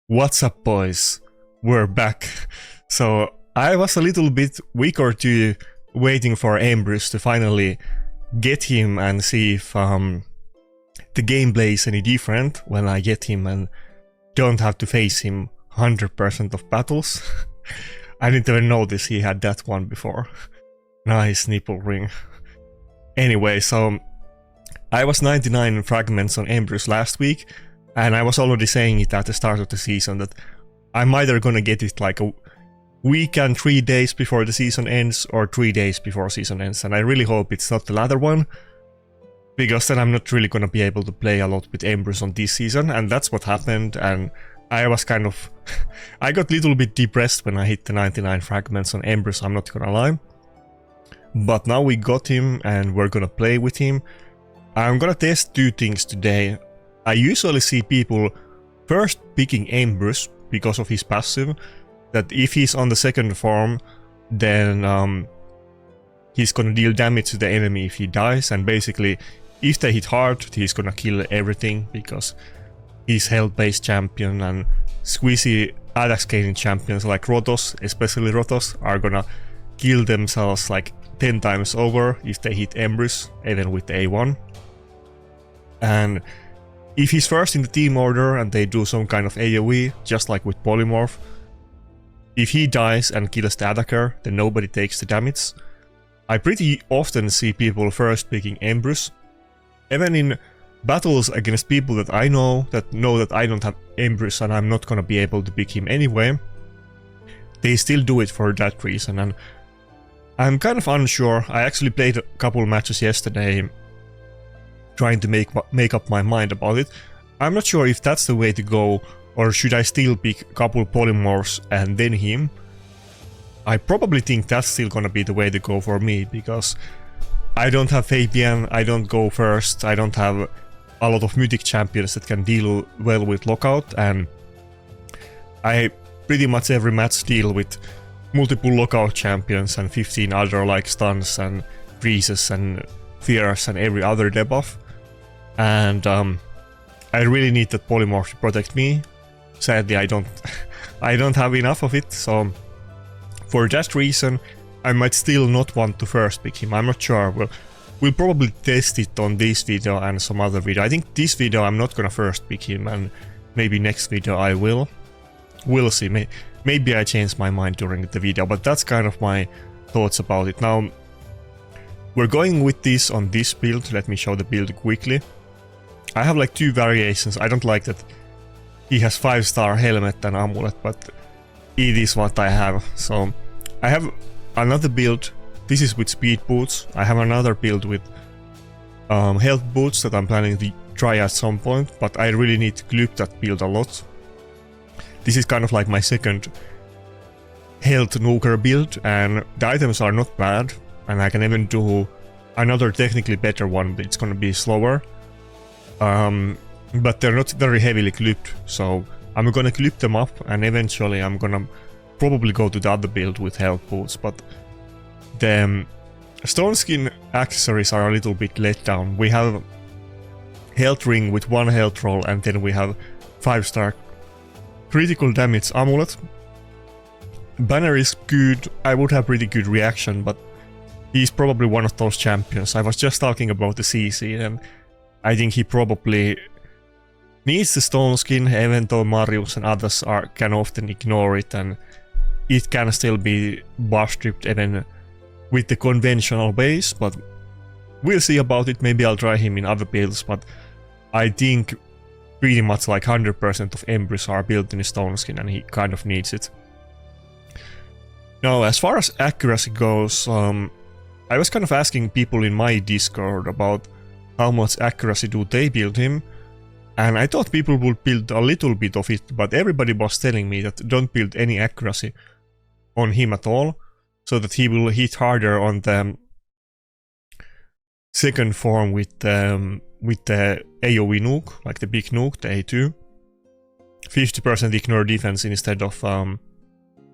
What's up, boys? We're back. So I was a little bit week or two waiting for Embrys to finally get him and see if the gameplay is any different when I get him and don't have to face him 100% of battles. I didn't even notice he had that one before. Nice nipple ring. Anyway, so I was 99 fragments on Embrys last week, and I was already saying it at the start of the season that I'm either gonna get it like a week and 3 days before the season ends, or 3 days before season ends, and I really hope it's not the latter one, because then I'm not really gonna be able to play a lot with Embrys on this season, and that's what happened. And I was kind of... I got a little bit depressed when I hit the 99 fragments on Embrys, I'm not gonna lie. But now we got him and we're gonna play with him. I'm gonna test two things today. I usually see people first picking Embrys because of his passive, that if he's on the second form, then he's gonna deal damage to the enemy if he dies, and basically if they hit hard, he's gonna kill everything because he's health-based champion, and squeezy attack scaling champions like Rotos, especially Rotos, are gonna kill themselves like 10 times over if they hit Embrys, even with the A1. And if he's first in the team order and they do some kind of AoE, just like with Polymorph, if he dies and kills the attacker, then nobody takes the damage. I pretty often see people first picking Embrys. Even in battles against people that I know that I don't have Embrys and I'm not gonna be able to pick him anyway, they still do it for that reason. And I'm kind of unsure. I actually played a couple matches yesterday trying to make up my mind about it. I'm not sure if that's the way to go, or should I still pick a couple polymorphs and then him. I probably think that's still gonna be the way to go for me, because I don't have Fabian, I don't go first, I don't have a lot of mythic champions that can deal well with lockout, and I pretty much every match deal with multiple lockout champions and 15 other like stuns and freezes and fears and every other debuff. And I really need that polymorph to protect me. Sadly, I don't I don't have enough of it, so for that reason I might still not want to first pick him. I'm not sure. We'll probably test it on this video and some other video. I think this video I'm not gonna first pick him, and maybe next video I will. We'll see. Maybe I change my mind during the video, but that's kind of my thoughts about it. Now, we're going with this on this build. Let me show the build quickly. I have like two variations. I don't like that he has 5-star helmet and amulet, but it is what I have. So I have another build. This is with speed boots. I have another build with health boots that I'm planning to try at some point, but I really need to clip that build a lot. This is kind of like my second health nuker build, and the items are not bad, and I can even do another technically better one, but it's gonna be slower. But they're not very heavily clipped, so I'm gonna clip them up, and eventually I'm gonna probably go to the other build with health boots. But the stone skin accessories are a little bit let down. We have health ring with 1 health roll, and then we have 5-star critical damage amulet. Banner is good. I would have pretty good reaction, but he's probably one of those champions. I was just talking about the CC, and I think he probably needs the stone skin, even though Marius and others can often ignore it, and it can still be buff stripped even with the conventional base, but we'll see about it. Maybe I'll try him in other builds, but I think pretty much like 100% of Embrys are built in stone skin, and he kind of needs it. Now, as far as accuracy goes, I was kind of asking people in my Discord about how much accuracy do they build him, and I thought people would build a little bit of it, but everybody was telling me that don't build any accuracy on him at all, so that he will hit harder on the second form with the AoE nuke, like the big nuke, the A2. 50% ignore defense instead of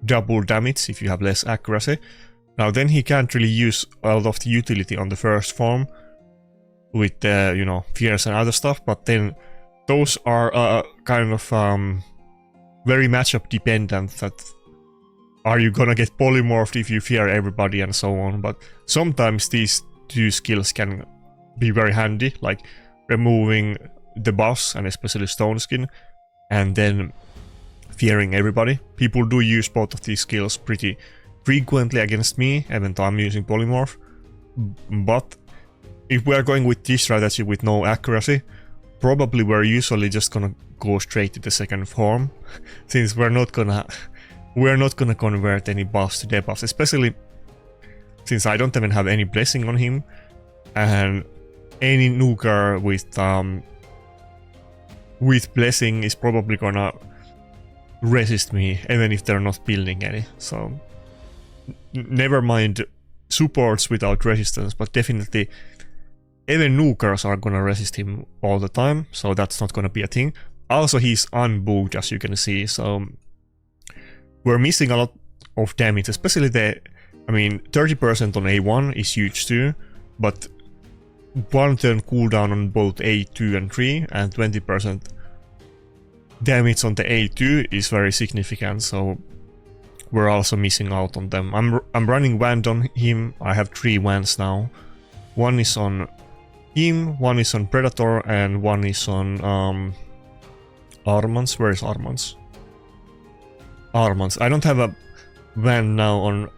double damage if you have less accuracy. Now then he can't really use a lot of the utility on the first form with the, you know, fears and other stuff, but then those are kind of very matchup dependent, that are you gonna get polymorphed if you fear everybody and so on, but sometimes these two skills can be very handy, like removing the boss and especially Stone Skin, and then fearing everybody. People do use both of these skills pretty frequently against me, even though I'm using polymorph. But if we're going with this strategy with no accuracy, probably we're usually just gonna go straight to the second form, since we're not gonna convert any buffs to debuffs, especially since I don't even have any blessing on him, and any nuker with blessing is probably gonna resist me, even if they're not building any. So never mind supports without resistance, but definitely even nukers are gonna resist him all the time, so that's not gonna be a thing. Also, he's unbooked, as you can see, so we're missing a lot of damage, especially 30% on A1 is huge too, but 1 turn cooldown on both A2 and 3, and 20% damage on the A2 is very significant, so we're also missing out on them. I'm running Wand on him. I have 3 Wands now. One is on him, one is on Predator, and one is on Armans. Where is Armans? Armans. I don't have a Wand now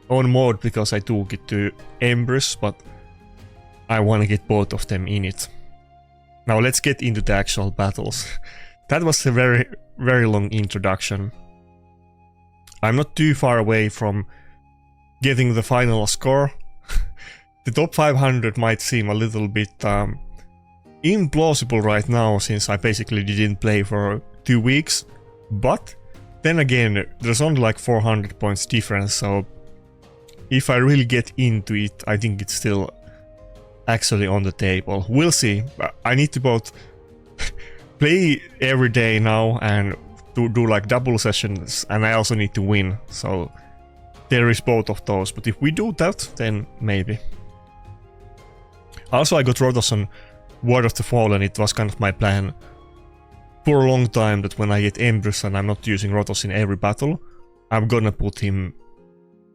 on mode because I took it to Embrys, but I want to get both of them in it. Now let's get into the actual battles. That was a very, very long introduction. I'm not too far away from getting the final score. The top 500 might seem a little bit implausible right now, since I basically didn't play for 2 weeks, but then again, there's only like 400 points difference, so if I really get into it, I think it's still actually on the table. We'll see. I need to both play every day now and do like double sessions, and I also need to win, so there is both of those, but if we do that, then maybe. Also, I got Rotos on Ward of the Fallen. It was kind of my plan for a long time that when I get Embrys and I'm not using Rotos in every battle, I'm gonna put him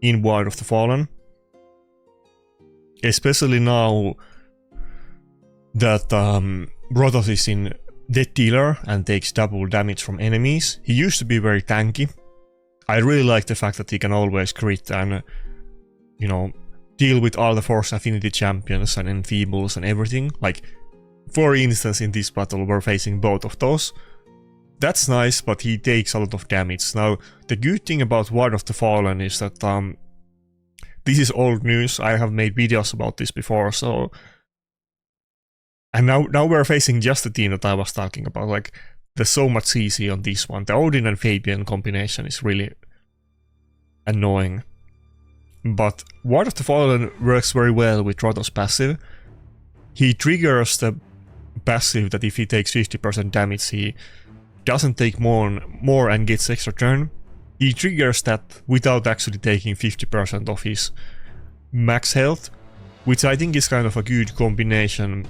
in Ward of the Fallen. Especially now that Rotos is in Death Dealer and takes double damage from enemies. He used to be very tanky. I really like the fact that he can always crit and, you know, deal with all the Force Affinity champions and Enfeebles and everything. Like, for instance, in this battle we're facing both of those. That's nice, but he takes a lot of damage. Now, the good thing about Ward of the Fallen is that this is old news. I have made videos about this before, so... And now we're facing just the team that I was talking about. Like, there's so much CC on this one. The Odin and Fabian combination is really annoying. But Ward of the Fallen works very well with Rotos' passive. He triggers the passive that if he takes 50% damage, he doesn't take more and gets extra turn. He triggers that without actually taking 50% of his max health, which I think is kind of a good combination.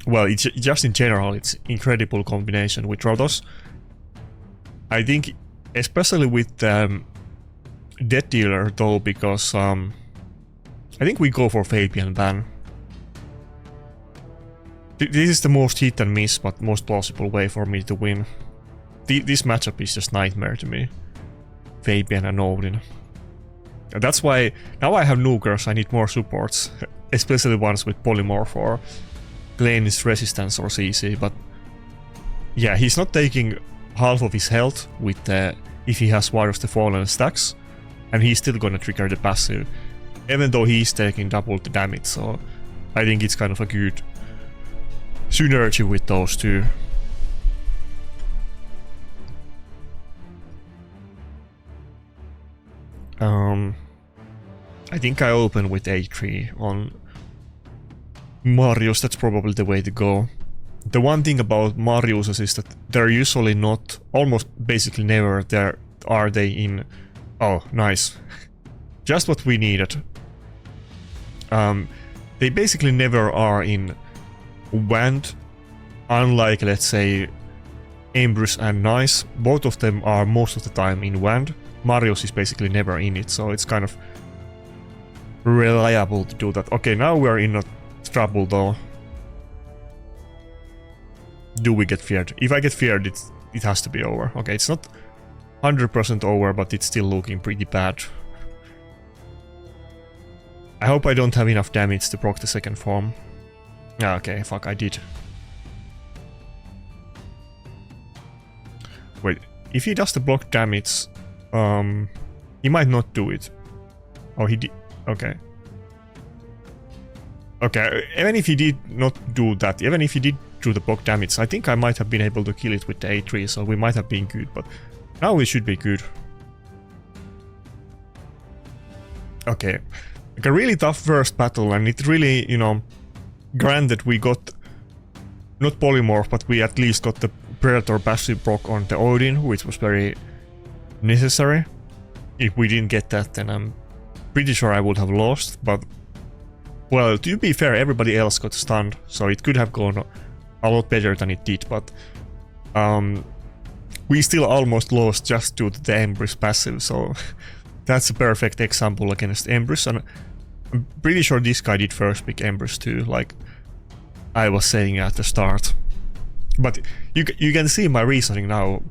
Well, it's just in general, it's incredible combination with Rotos. I think, especially with Death Dealer though, because I think we go for Fabian ban. This is the most hit and miss, but most plausible way for me to win. This matchup is just nightmare to me. Fabian and Odin. And that's why now I have nukers, I need more supports, especially ones with polymorph or Glennis resistance or CC, but yeah, he's not taking half of his health with if he has Ward of the Fallen stacks, and he's still gonna trigger the passive, even though he's taking double the damage, so I think it's kind of a good synergy with those two. I think I open with A3 on Marius, that's probably the way to go. The one thing about Marius is that they're usually not, almost basically never there are they in... Oh, nice. Just what we needed. They basically never are in Wand, unlike, let's say, Embrys and Nice. Both of them are most of the time in Wand. Mario's is basically never in it, so it's kind of reliable to do that. Okay, now we're in a trouble though. Do we get feared? If I get feared, it has to be over. Okay, it's not 100% over, but it's still looking pretty bad. I hope I don't have enough damage to proc the second form. Ah, okay, fuck, I did. Wait, if he does the block damage, he might not do it. Oh, he did. Okay. Okay, even if he did not do that, even if he did do the block damage, I think I might have been able to kill it with the A3, so we might have been good, but now we should be good. Okay, like a really tough first battle, and it really, you know, granted we got not polymorph, but we at least got the Predator passive proc on the Odin, which was very necessary. If we didn't get that, then I'm pretty sure I would have lost, but well, to be fair, everybody else got stunned, so it could have gone a lot better than it did, but we still almost lost just due to the Embrys passive, so that's a perfect example against Embrys, and I'm pretty sure this guy did first pick Embrys too, like I was saying at the start. But you can see my reasoning now.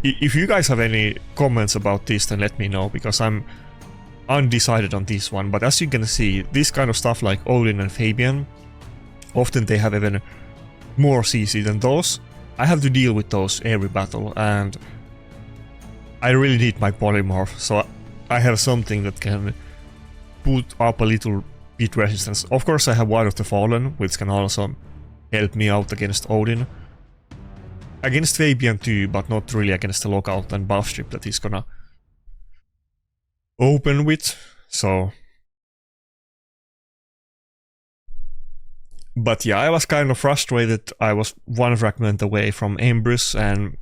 If you guys have any comments about this, then let me know, because I'm undecided on this one. But as you can see, this kind of stuff like Odin and Fabian, often they have even more CC than those. I have to deal with those every battle, and I really need my polymorph, so I have something that can put up a little bit resistance. Of course I have Wide of the Fallen, which can also help me out against Odin. Against Fabian too, but not really against the lockout and buff strip that he's gonna open with, so... But yeah, I was kind of frustrated. I was one fragment away from Embrys, and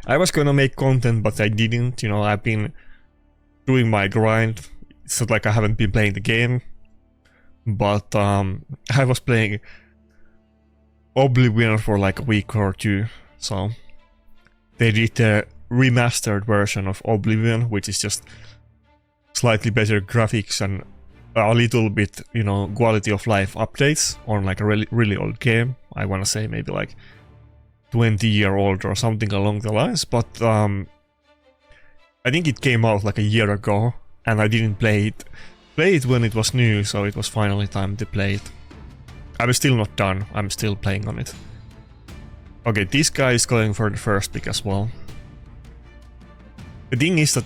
I was gonna make content, but I didn't, you know, I've been doing my grind. It's not like I haven't been playing the game, but I was playing Oblivion for like a week or two, so they did the remastered version of Oblivion, which is just slightly better graphics and a little bit, you know, quality of life updates on like a really old game. I want to say maybe like 20-year-old or something along the lines, but I think it came out like a year ago, and I didn't play it when it was new, so it was finally time to play it. I'm still not done, I'm still playing on it. Okay, this guy is going for the first pick as well. The thing is that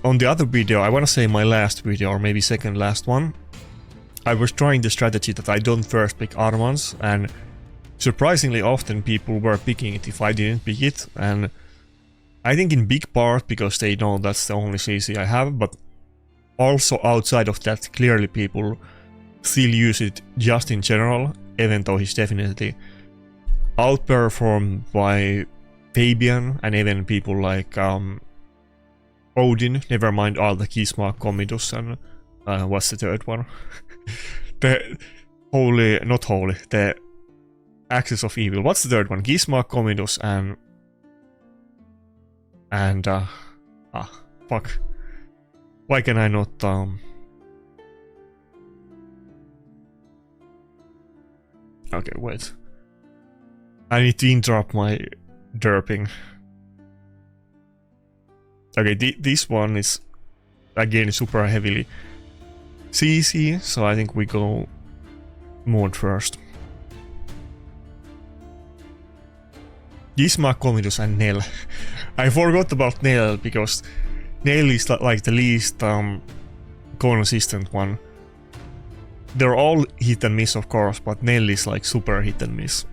on the other video, I want to say my last video, or maybe second last one, I was trying the strategy that I don't first pick Armans, and surprisingly often people were picking it if I didn't pick it, and I think in big part because they know that's the only CC I have, but also outside of that, clearly people still use it just in general, even though he's definitely outperformed by Fabian and even people like Odin, never mind all the Gismark, Commodus, and what's the third one? The holy, not holy, the Axis of Evil. What's the third one? Gismark, Commodus, and fuck. Why can I not Okay, wait. I need to interrupt my derping. Okay, this one is again super heavily CC, so I think we go mode first. Gismark, Commodus, and Nell. I forgot about Nell because Nell is like the least consistent one. They're all hit and miss, of course, but Nell is like super hit and miss.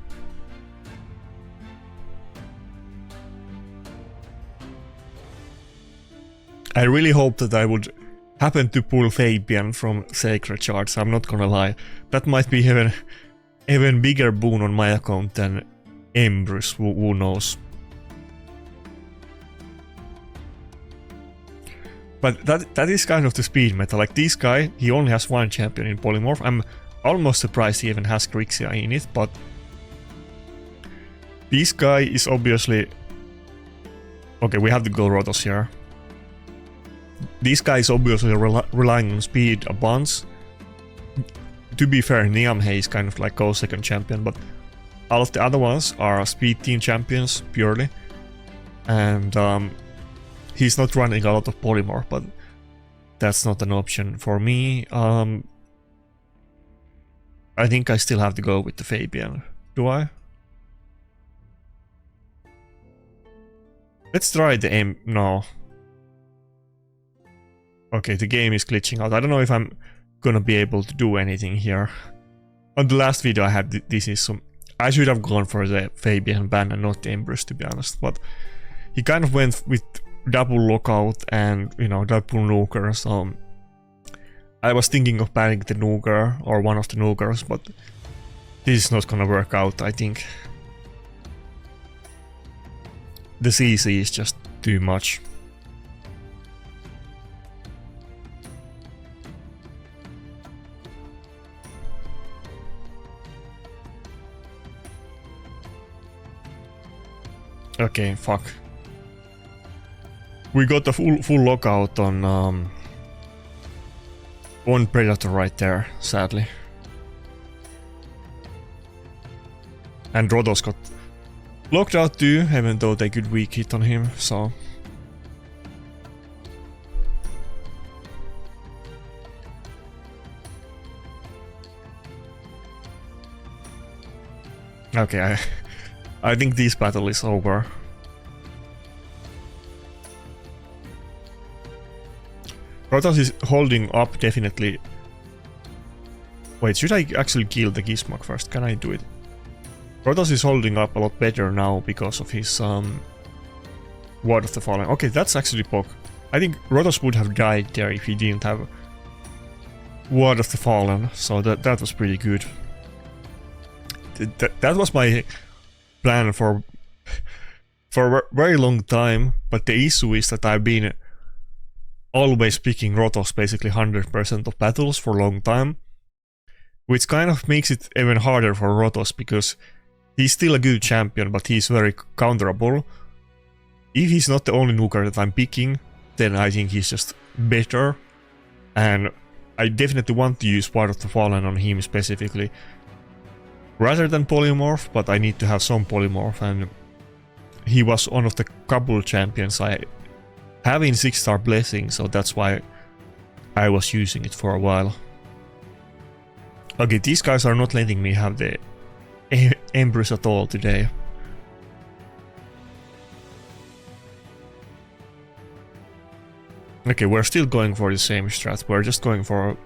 I really hope that I would happen to pull Fabian from Sacred Shards, I'm not gonna lie. That might be even bigger boon on my account than Embrys, who knows. But that is kind of the speed meta. Like this guy, he only has one champion in Polymorph. I'm almost surprised he even has Grixia in it, but This guy is obviously... Okay, we have to go Rotos here. This guy is obviously relying on speed a bunch. To be fair, Niamhei is kind of like co-second champion, but all of the other ones are speed team champions, purely. And he's not running a lot of polymorph, but that's not an option for me. I think I still have to go with the Fabian. Do I? Let's try the aim. No. Okay, the game is glitching out. I don't know if I'm gonna be able to do anything here. On the last video I had this is some... I should have gone for the Fabian ban and not the Embrys, to be honest, but he kind of went with double lockout and, you know, double nuker, so I was thinking of banning the nuker or one of the nukers, but this is not gonna work out, I think. The CC is just too much. Okay, fuck. We got the full lockout on Predator right there, sadly. And Rotos got locked out too, even though they could weak hit on him, so... Okay, I think this battle is over. Rotos is holding up, definitely. Wait, should I actually kill the Gizmok first? Can I do it? Rotos is holding up a lot better now because of his Ward of the Fallen. Okay, that's actually POC. I think Rotos would have died there if he didn't have Ward of the Fallen, so that was pretty good. That was my plan for a very long time, but the issue is that I've been always picking Rotos basically 100% of battles for a long time, which kind of makes it even harder for Rotos because he's still a good champion, but he's very counterable. If he's not the only nuker that I'm picking, then I think he's just better, and I definitely want to use Ward of the Fallen on him specifically, rather than polymorph, but I need to have some polymorph, and he was one of the couple champions I have in 6-star blessing, so that's why I was using it for a while. Okay, these guys are not letting me have the Embrys at all today. Okay, we're still going for the same strat, we're just going for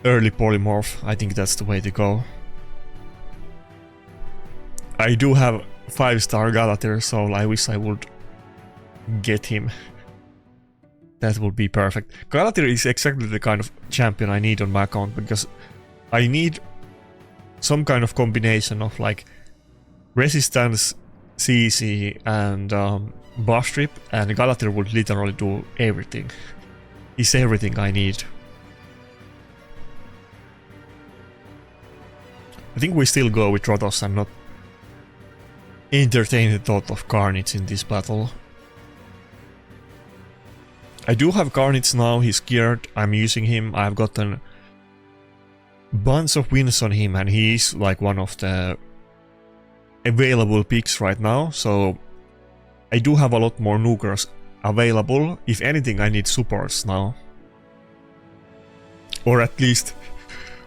early polymorph. I think that's the way to go. I do have 5-star Galater, so I wish I would get him. That would be perfect. Galater is exactly the kind of champion I need on my account, because I need some kind of combination of like resistance, CC and buff strip, and Galater would literally do everything. He's everything I need. I think we still go with Rotos and not entertain the thought of Carnage in this battle. I do have Carnage now, he's geared, I'm using him, I've gotten bunch of wins on him, and he is like one of the available picks right now, so I do have a lot more nukers available. If anything, I need supports now. Or at least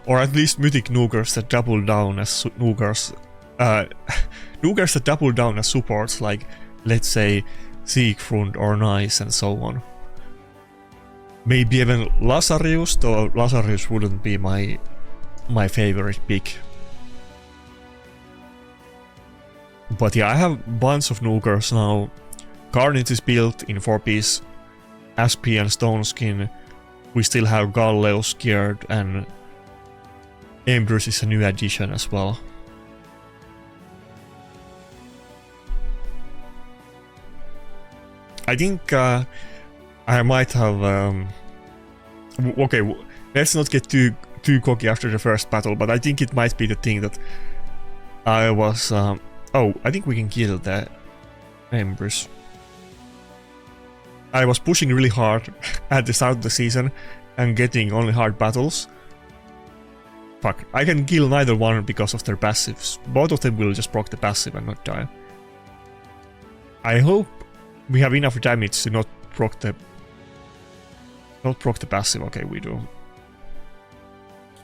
mythic nukers that double down as nukers. Nukers that double down as supports, like, let's say, Siegfried or Nice and so on. Maybe even Lazarus, though Lazarus wouldn't be my favorite pick. But yeah, I have a bunch of nukers now. Carnage is built in 4-piece SP and Stone Skin. We still have Galleos geared, and Embrys is a new addition as well. I think I might have... okay, let's not get too cocky after the first battle, but I think it might be the thing that I was Oh, I think we can kill the Embrys. I was pushing really hard at the start of the season and getting only hard battles. Fuck, I can kill neither one because of their passives. Both of them will just proc the passive and not die. I hope we have enough damage to not proc the passive. Okay, we do.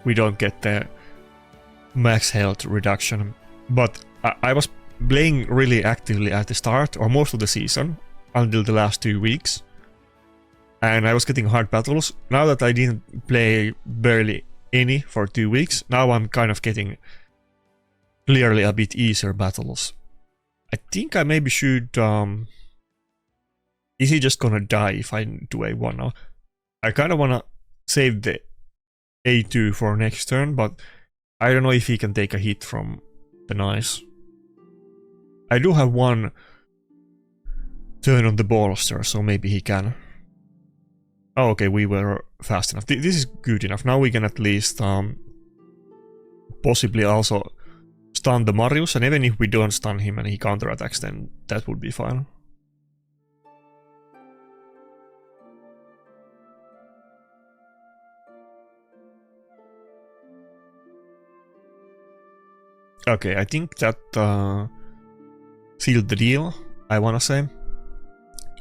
We don't get the max health reduction. But I was playing really actively at the start, or most of the season, until the last 2 weeks. And I was getting hard battles. Now that I didn't play barely any for 2 weeks, now I'm kind of getting clearly a bit easier battles. I think I maybe should... Is he just gonna die if I do A1 now? I kind of wanna save the A2 for next turn, but I don't know if he can take a hit from the knives. I do have one turn on the bolster, so maybe he can. Oh, okay, we were fast enough. This is good enough. Now we can at least possibly also stun the Marius, and even if we don't stun him and he counterattacks, then that would be fine. Okay, I think that sealed the deal, I wanna say.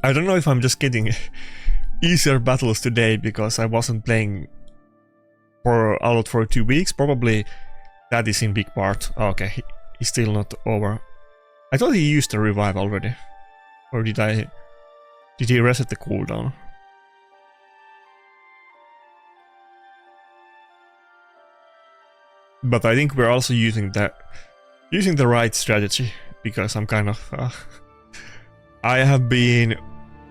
I don't know if I'm just getting easier battles today because I wasn't playing for a lot for 2 weeks. Probably that is in big part. Oh, okay, he's still not over. I thought he used the revive already. Or did he reset the cooldown? But I think we're also using the right strategy, because I'm kind of I have been,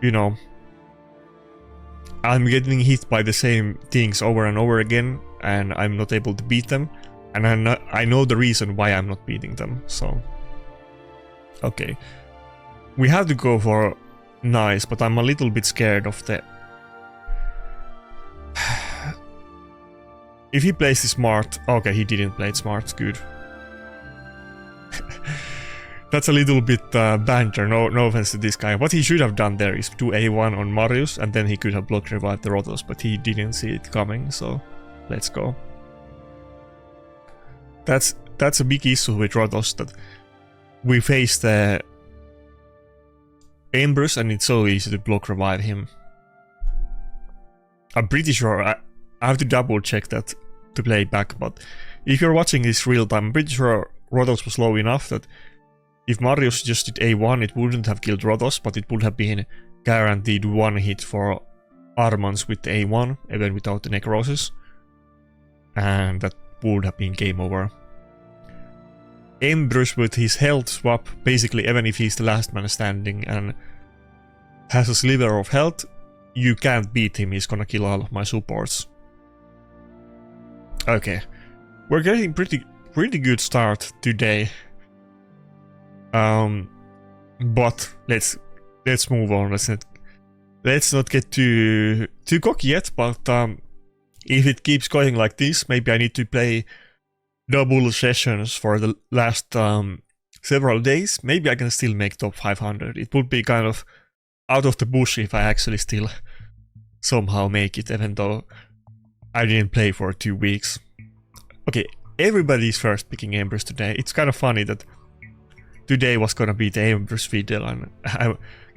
you know, I'm getting hit by the same things over and over again, and I'm not able to beat them, and I know the reason why I'm not beating them. So okay, we have to go for nice, but I'm a little bit scared of the... If he plays it smart... Okay, he didn't play it smart, good. That's a little bit banter, no offense to this guy. What he should have done there is do A1 on Marius, and then he could have block revived the Rotos, but he didn't see it coming, so let's go. That's a big issue with Rotos, that we face the Embrys and it's so easy to block revive him. I'm pretty sure... I have to double check that to play back, but if you're watching this real time, I'm pretty sure Rotos was low enough that if Marius just did A1, it wouldn't have killed Rotos, but it would have been guaranteed one hit for Armans with the A1, even without the Necrosis. And that would have been game over. Embrys with his health swap, basically even if he's the last man standing and has a sliver of health, you can't beat him, he's gonna kill all of my supports. Okay, we're getting pretty good start today. But let's move on. Let's not get too cocky yet. But if it keeps going like this, maybe I need to play double sessions for the last several days. Maybe I can still make top 500. It would be kind of out of the bush if I actually still somehow make it, even though I didn't play for 2 weeks. Okay, everybody's first picking Embrys today. It's kind of funny that today was gonna be the Embrys video, and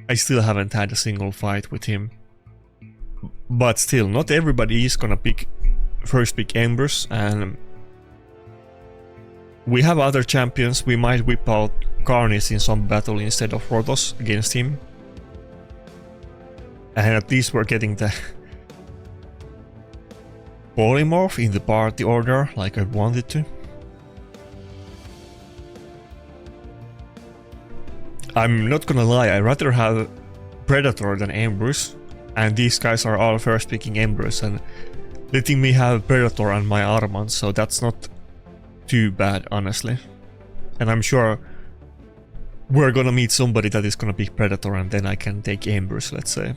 I still haven't had a single fight with him. But still, not everybody is gonna first pick Embrys, and we have other champions. We might whip out Carnage in some battle instead of Rotos against him. And at least we're getting the polymorph in the party order like I wanted to. I'm not gonna lie, I'd rather have Predator than Embrys, and these guys are all first picking Embrys and letting me have Predator and my Armand, so that's not too bad, honestly. And I'm sure we're gonna meet somebody that is gonna pick Predator and then I can take Embrys, let's say.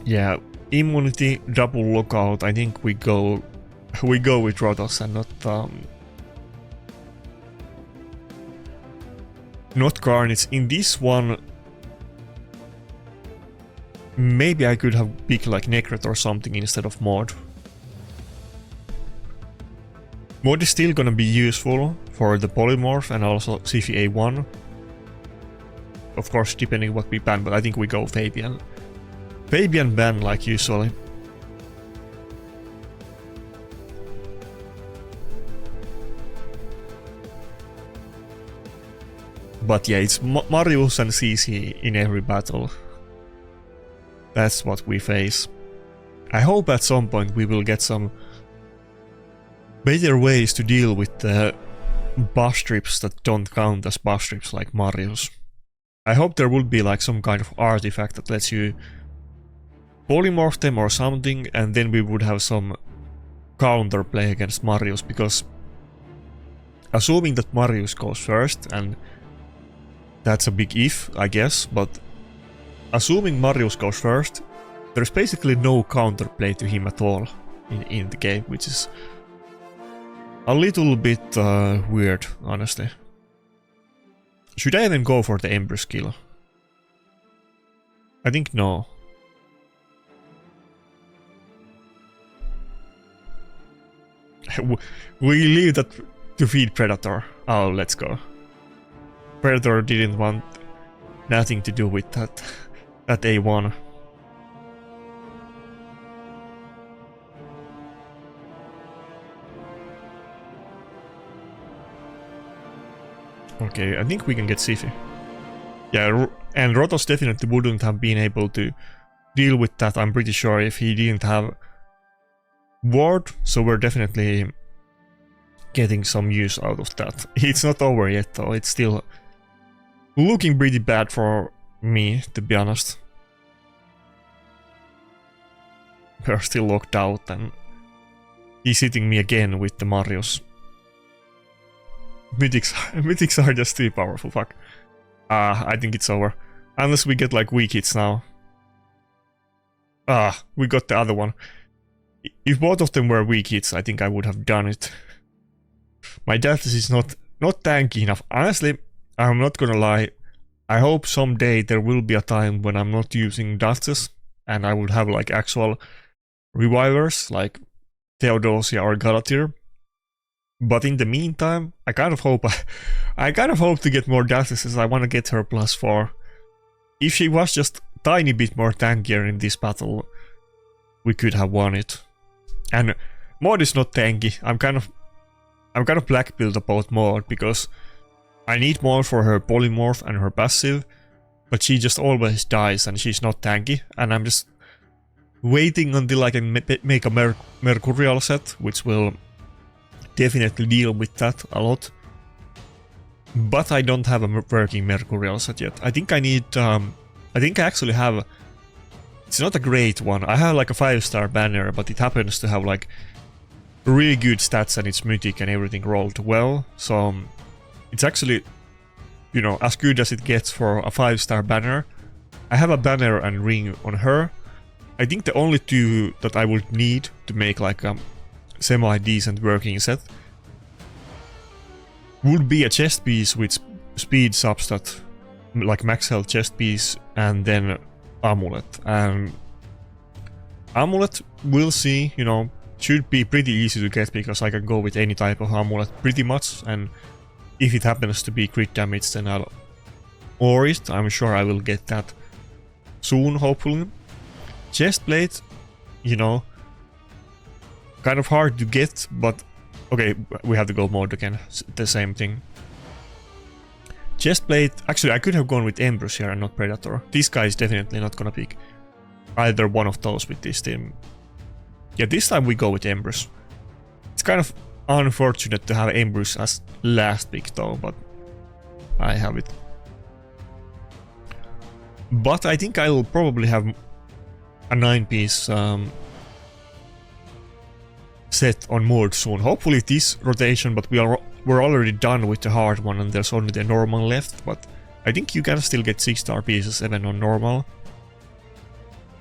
Yeah, immunity, double lookout. I think we go with Rotos and not Carnage. In this one, maybe I could have picked like Necret or something instead of Mod. Mod is still gonna be useful for the Polymorph and also Siphi A1. Of course, depending what we ban, but I think we go Fabian. Fabian ban like usually. But yeah, it's Marius and CC in every battle. That's what we face. I hope at some point we will get some better ways to deal with the buff strips that don't count as buff strips like Marius. I hope there would be like some kind of artifact that lets you polymorph them or something, and then we would have some counterplay against Marius, because assuming that Marius goes first, and that's a big if, I guess, but assuming Marius goes first, there's basically no counterplay to him at all in the game, which is a little bit weird, honestly. Should I even go for the Embrys skill? I think no. We leave that to feed Predator. Oh, let's go. Predator didn't want nothing to do with that A1. Okay, I think we can get Siphi. Yeah, and Rotos definitely wouldn't have been able to deal with that, I'm pretty sure, if he didn't have Ward, so we're definitely getting some use out of that. It's not over yet though, it's still looking pretty bad for me, to be honest. We're still locked out and he's hitting me again with the Marius. Mythics are just too powerful, fuck. I think it's over. Unless we get like weak hits now. We got the other one. If both of them were weak hits, I think I would have done it. My Death is not tanky enough. Honestly, I'm not gonna lie. I hope someday there will be a time when I'm not using Duchess and I would have like actual revivers like Theodosia or Galatir. But in the meantime, I kind of hope to get more Duchesses. I want to get her +4. If she was just a tiny bit more tankier in this battle, we could have won it. And Maud is not tanky. I'm kind of black build about Maud because I need Maud for her polymorph and her passive, but she just always dies and she's not tanky, and I'm just waiting until I can make a Mercurial set, which will definitely deal with that a lot. But I don't have a working Mercurial set yet. I think I need, I think I actually have, it's not a great one. I have like a 5-star banner, but it happens to have like really good stats and it's mythic and everything rolled well. So it's actually, you know, as good as it gets for a 5-star banner. I have a banner and ring on her. I think the only two that I would need to make like a semi-decent working set would be a chest piece with speed substat, like max health chest piece, and then amulet. And amulet, we'll see, you know, should be pretty easy to get because I can go with any type of amulet pretty much, and if it happens to be crit damage then I'll ore it. I'm sure I will get that soon, hopefully. Chestplate, you know, kind of hard to get, but okay, we have to go mode again, the same thing. Chestplate, actually I could have gone with Embrys here and not Predator. This guy is definitely not gonna pick either one of those with this team. Yeah, this time we go with Embrys. It's kind of unfortunate to have Embrys as last pick though, but I have it. But I think I'll probably have a 9-piece set on mode soon. Hopefully this rotation, but we're already done with the hard one and there's only the normal left, but I think you can still get 6-star pieces even on normal.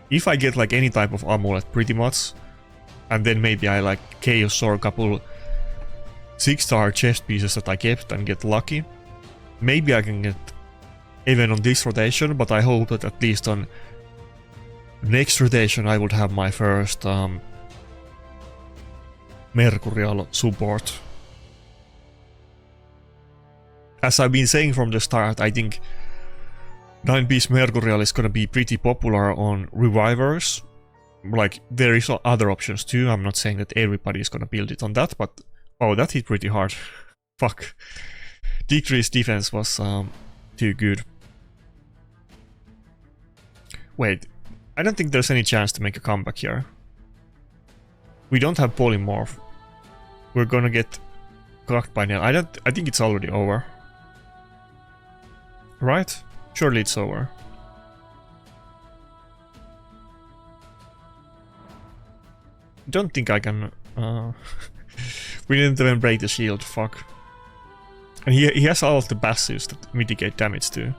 if I get like any type of amulet pretty much, and then maybe I like chaos or a couple 6-star chest pieces that I kept and get lucky, maybe I can get even on this rotation, but I hope that at least on next rotation I would have my first Mercurial support. As I've been saying from the start, I think 9-piece Mercurial is gonna be pretty popular on revivers. Like, there is other options too. I'm not saying that everybody is gonna build it on that, but oh, that hit pretty hard. Fuck. Decreased defense was too good. Wait, I don't think there's any chance to make a comeback here. We don't have polymorph. We're gonna get clocked by now. I think it's already over. Right? Surely it's over. Don't think I can... we didn't even break the shield, fuck. And he has all of the passives that mitigate damage too.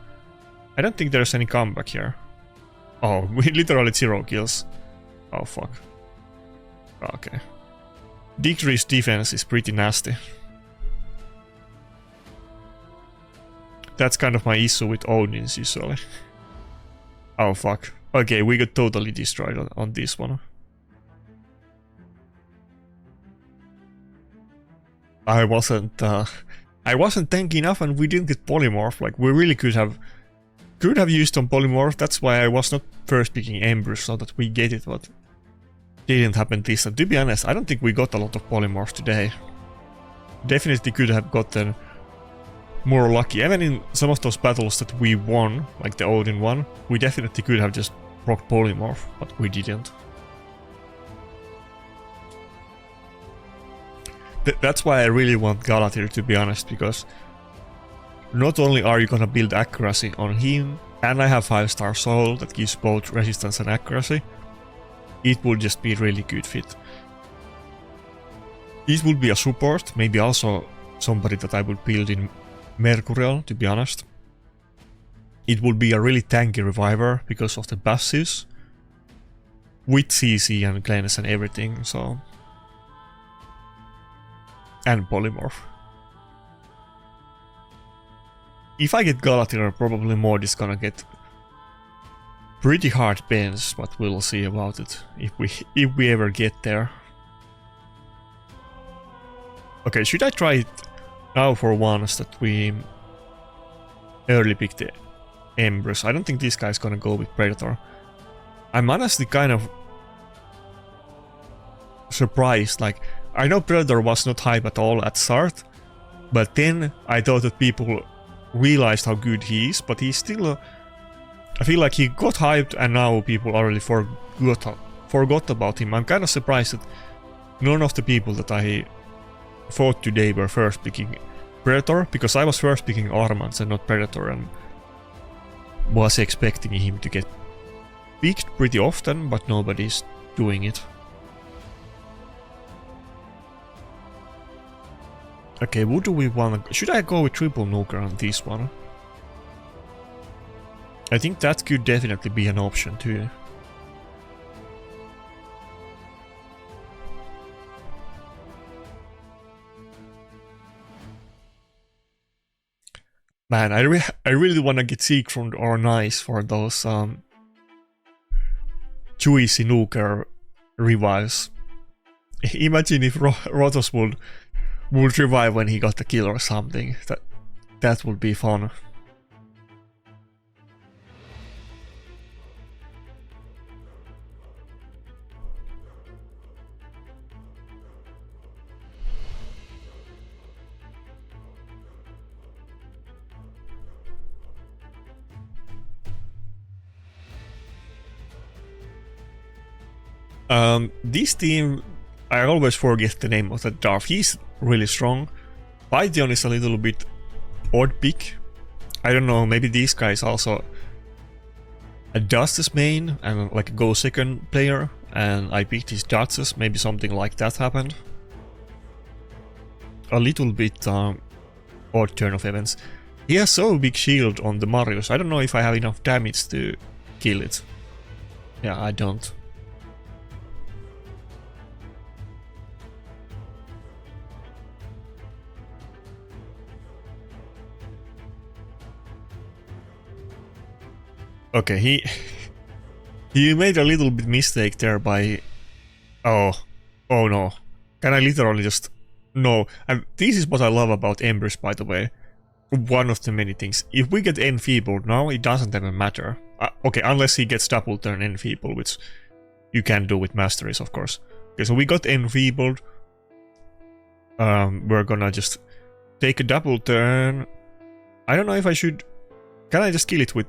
I don't think there's any comeback here. Oh, we literally 0 kills. Oh fuck. Okay. Decreased defense is pretty nasty. That's kind of my issue with Odins usually. Oh fuck. Okay, we got totally destroyed on this one. I wasn't tanky enough and we didn't get polymorph. Like, we really could have used on polymorph. That's why I was not first picking Embrys so that we get it, but didn't happen this time. To be honest, I don't think we got a lot of polymorph today. Definitely could have gotten more lucky. Even in some of those battles that we won, like the Odin one, we definitely could have just procced polymorph, but we didn't. That's why I really want Galatir, to be honest, because not only are you gonna build accuracy on him, and I have 5-star soul that gives both resistance and accuracy, it will just be a really good fit. It would be a support, maybe also somebody that I would build in Mercurial, to be honest. It would be a really tanky reviver because of the passives, with CC and cleanse and everything, so... and polymorph. If I get Galatir, probably Mod is gonna get pretty hard bench, but we'll see about it if we ever get there. Okay, should I try it now for once that we early picked the Embrys? I don't think this guy's gonna go with Predator. I'm honestly kind of surprised, like, I know Predator was not hype at all at start, but then I thought that people realized how good he is, but he's still I feel like he got hyped and now people already forgot about him. I'm kind of surprised that none of the people that I fought today were first picking Predator, because I was first picking Armans and not Predator and was expecting him to get picked pretty often, but nobody's doing it. Okay, what do we want? Should I go with triple nuker on this one? I think that could definitely be an option too. Man, I really want to get Siegfried or Nice for those juicy nuker revives. Imagine if Rotos would revive when he got the kill or something. That would be fun. This team, I always forget the name of that dwarf. He's really strong. Python is a little bit odd pick. I don't know, maybe these guys also a Duchess main and like a go second player, and I picked his Duchess, maybe something like that happened. A little bit odd turn of events. He has so big shield on the Marius, I don't know if I have enough damage to kill it. Yeah, I don't. Okay, he made a little bit mistake there by... Oh no. Can I literally just... No. This is what I love about Embrys, by the way. One of the many things. If we get enfeebled now, it doesn't even matter. Okay, unless he gets double turn enfeebled, which you can do with masteries, of course. Okay, so we got enfeebled. We're gonna just take a double turn. I don't know if I should... Can I just kill it with...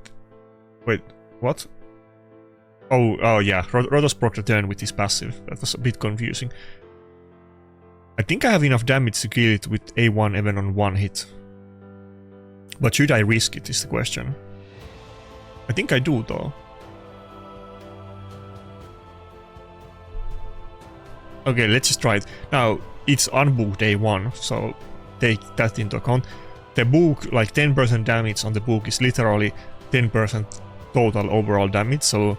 Wait, what? Oh yeah, Rotos proc the turn with his passive. That was a bit confusing. I think I have enough damage to kill it with A1 even on one hit. But should I risk it is the question. I think I do though. Okay, let's just try it. Now, it's unbooked A1, so take that into account. The book, like 10% damage on the book is literally 10% total overall damage, so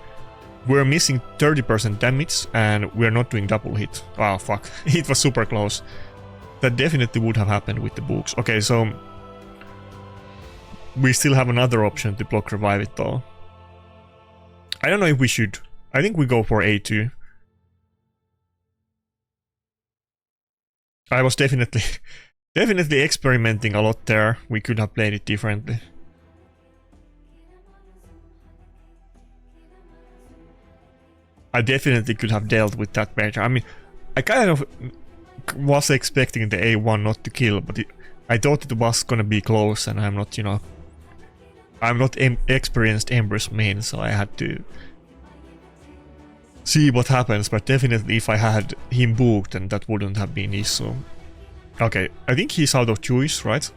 we're missing 30% damage and we're not doing double hit. Oh fuck, it was super close. That definitely would have happened with the books. Okay, so we still have another option to block revive it though. I don't know if we should. I think we go for A2. I was definitely experimenting a lot there. We could have played it differently. I definitely could have dealt with that better. I mean, I kind of was expecting the A1 not to kill, but I thought it was gonna be close, and I'm not, you know, I'm not experienced Embrys main, so I had to see what happens. But definitely, if I had him booked, then that wouldn't have been issue. Okay, I think he's out of choice, right?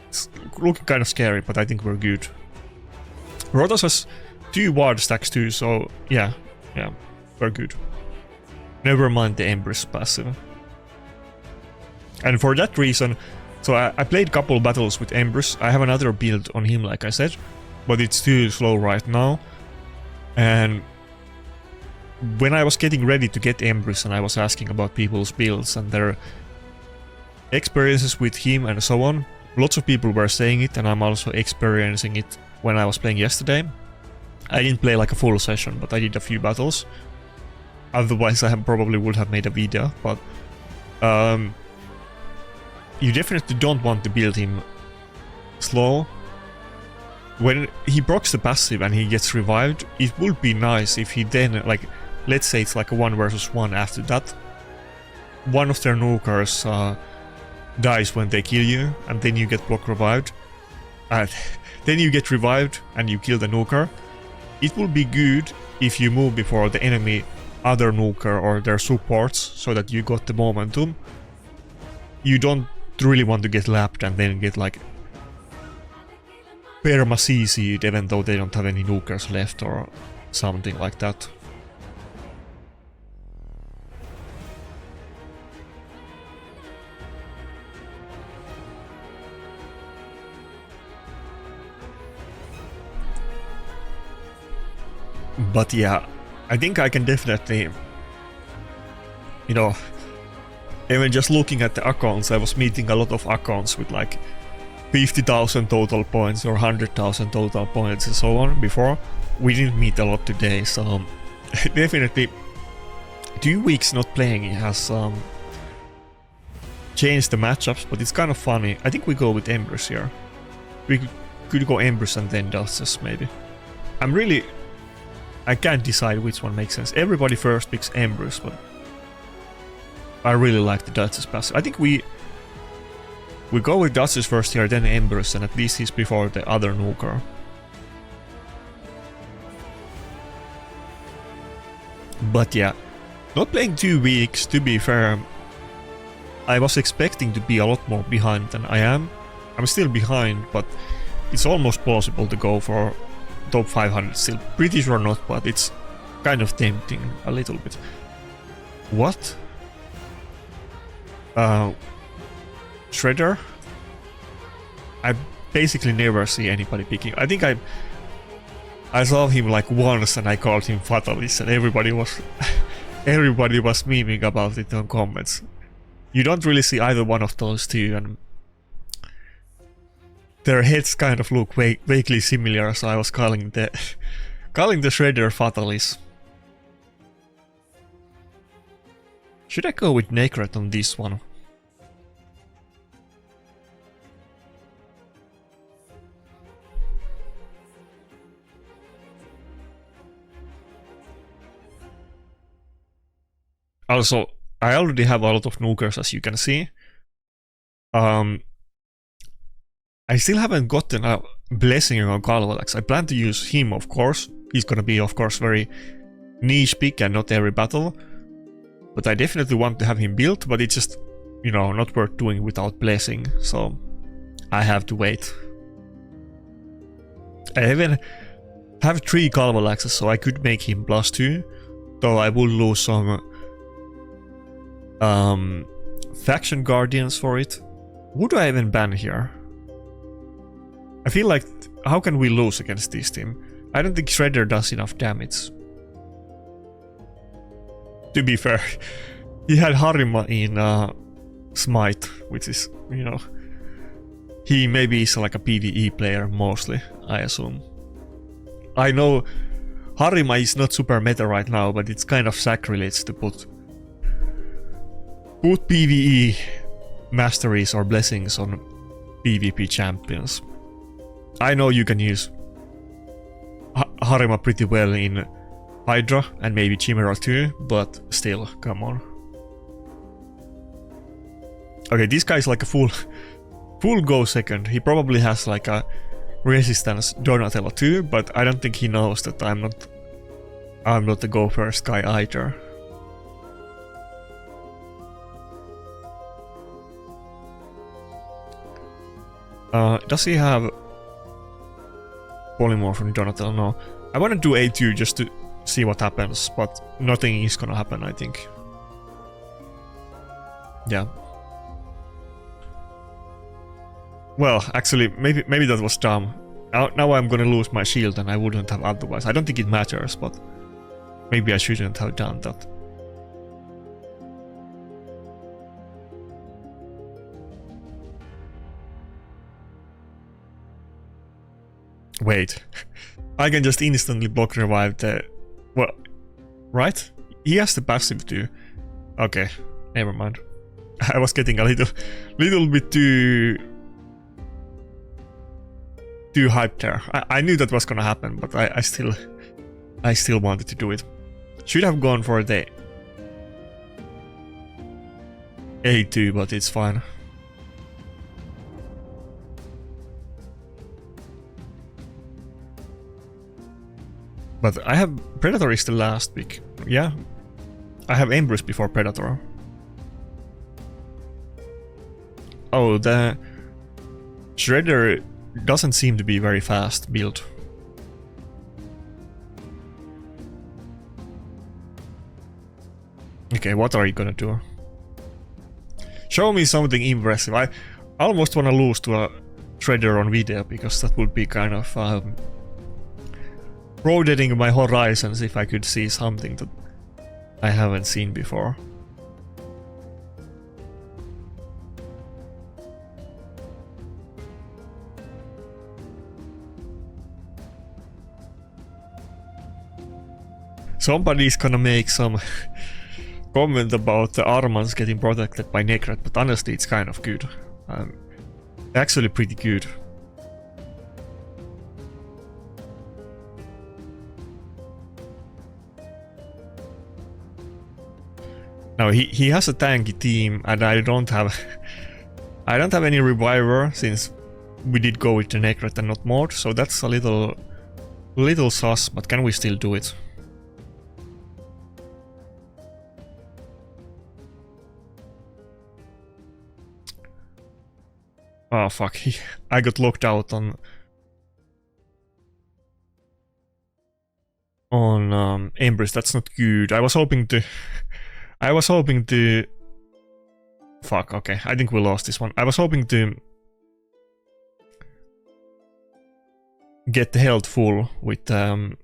It's looking kind of scary, but I think we're good. Rotos has 2 ward stacks too, so yeah, we're good. Never mind the Embrys passive. And for that reason, so I played a couple battles with Embrys. I have another build on him, like I said, but it's too slow right now. And when I was getting ready to get Embrys and I was asking about people's builds and their experiences with him and so on, lots of people were saying it, and I'm also experiencing it when I was playing yesterday. I didn't play like a full session, but I did a few battles. Otherwise I probably would have made a video, but you definitely don't want to build him slow. When he procs the passive and he gets revived, it would be nice if he then, like, let's say it's like a 1 versus 1 after that. One of their nukers dies when they kill you, and then you get block revived. Then you get revived and you kill the nuker. It would be good if you move before the enemy other nuker or their supports, so that you got the momentum. You don't really want to get lapped and then get like perma CC'd even though they don't have any nukers left or something like that. But yeah, I think I can definitely, you know, even just looking at the accounts, I was meeting a lot of accounts with like 50,000 total points or 100,000 total points and so on before. We didn't meet a lot today, so definitely 2 weeks not playing has changed the matchups, but it's kind of funny. I think we go with Embrys here. We could go Embrys and then Duchess maybe. I can't decide which one makes sense. Everybody first picks Embrys, but I really like the Duchess passive. I think we go with Duchess first here, then Embrys, and at least he's before the other nuker. But yeah, not playing 2 weeks, to be fair. I was expecting to be a lot more behind than I am. I'm still behind, but it's almost plausible to go for top 500 still. Pretty sure not, but it's kind of tempting a little bit. What? Shredder? I basically never see anybody picking. I think I saw him like once and I called him Fatalist and everybody was everybody was memeing about it on comments. You don't really see either one of those two, and their heads kind of look vaguely similar, so I was calling the Shredder Fatalist. Should I go with Nakarada on this one? Also, I already have a lot of nukers, as you can see. I still haven't gotten a blessing on Galvalax. I plan to use him, of course. He's gonna be, of course, very niche pick and not every battle. But I definitely want to have him built, but it's just, you know, not worth doing without blessing. So I have to wait. I even have 3 Galvalaxes, so I could make him +2. Though I will lose some faction guardians for it. Who do I even ban here? I feel like, how can we lose against this team? I don't think Shredder does enough damage. To be fair, he had Harima in Smite, which is, you know, he maybe is like a PvE player mostly, I assume. I know Harima is not super meta right now, but it's kind of sacrilege to put PvE masteries or blessings on PvP champions. I know you can use Harima pretty well in Hydra and maybe Chimera too, but still, come on. Okay, this guy is like a full go second. He probably has like a resistance Donatello too, but I don't think he knows that I'm not the go first guy either. Does he have polymorph from Donatello? No. I want to do A2 just to see what happens, but nothing is gonna happen, I think. Yeah. Well, actually, maybe that was dumb. Now I'm gonna lose my shield and I wouldn't have otherwise. I don't think it matters, but maybe I shouldn't have done that. Wait, I can just instantly block revive the... Well, right? He has the passive too. Okay, never mind. I was getting a little bit too hyped there. I knew that was gonna happen, but I still wanted to do it. Should have gone for the A2, but it's fine. But I have Predator is the last pick. Yeah, I have Embrys before Predator. Oh, the Shredder doesn't seem to be very fast build. Okay, what are you gonna do? Show me something impressive. I almost wanna lose to a Shredder on video, because that would be kind of broadening my horizons if I could see something that I haven't seen before. Somebody's gonna make some comment about the Armans getting protected by Nakarada, but honestly it's kind of good. Actually pretty good. Now he has a tanky team, and I don't have any reviver since we did go with the Nakarada and not Mod, so that's a little sus, but can we still do it? Oh fuck, I got locked out on Embrys. That's not good. I was hoping to fuck, okay, I think we lost this one. I was hoping to get the health full with the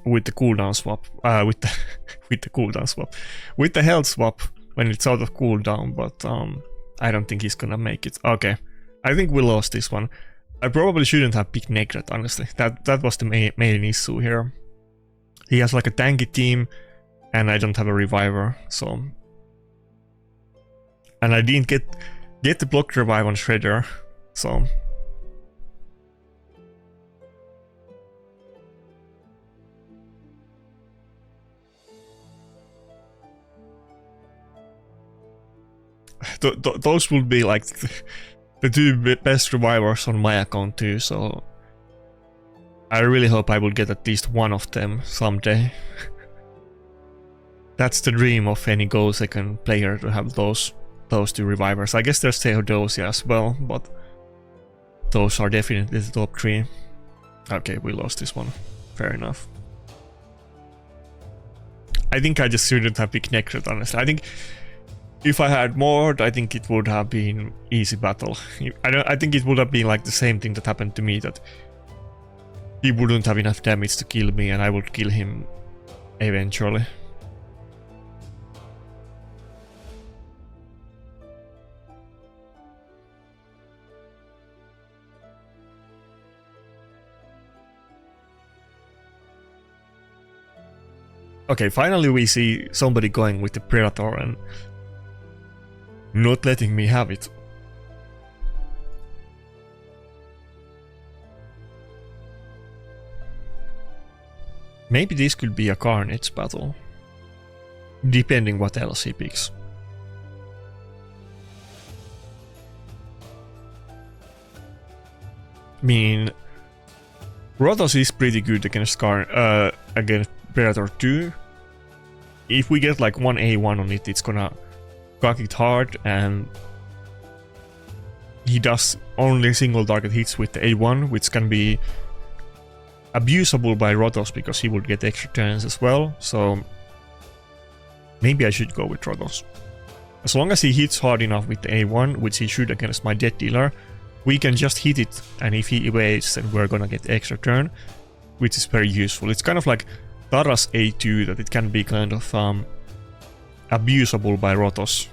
cooldown swap. With the cooldown swap. With the health swap when it's out of cooldown, but I don't think he's gonna make it. Okay, I think we lost this one. I probably shouldn't have picked Nakarada, honestly. That was the main issue here. He has like a tanky team, and I don't have a reviver, so... And I didn't get the block revive on Shredder, so... Those would be like the two best revivers on my account too, so... I really hope I will get at least one of them someday. That's the dream of any Go Second player, to have those two revivers. I guess there's Theodosia as well, but those are definitely the top 3. Okay, we lost this one. Fair enough. I think I just shouldn't have picked Nakarada, honestly. I think if I had more, I think it would have been easy battle. I think it would have been like the same thing that happened to me, that he wouldn't have enough damage to kill me and I would kill him eventually. Okay, finally we see somebody going with the Predator and not letting me have it. Maybe this could be a Carnage battle, depending what else he picks. I mean, Rotos is pretty good against against Predator 2. If we get like one A1 on it, it's gonna cock it hard, and he does only single target hits with the A1, which can be abusable by Rotos because he would get extra turns as well, so maybe I should go with Rotos. As long as he hits hard enough with the A1, which he should against my Death Dealer, we can just hit it, and if he evades, then we're gonna get extra turn, which is very useful. It's kind of like Tara's A2, that it can be kind of abusable by Rotos.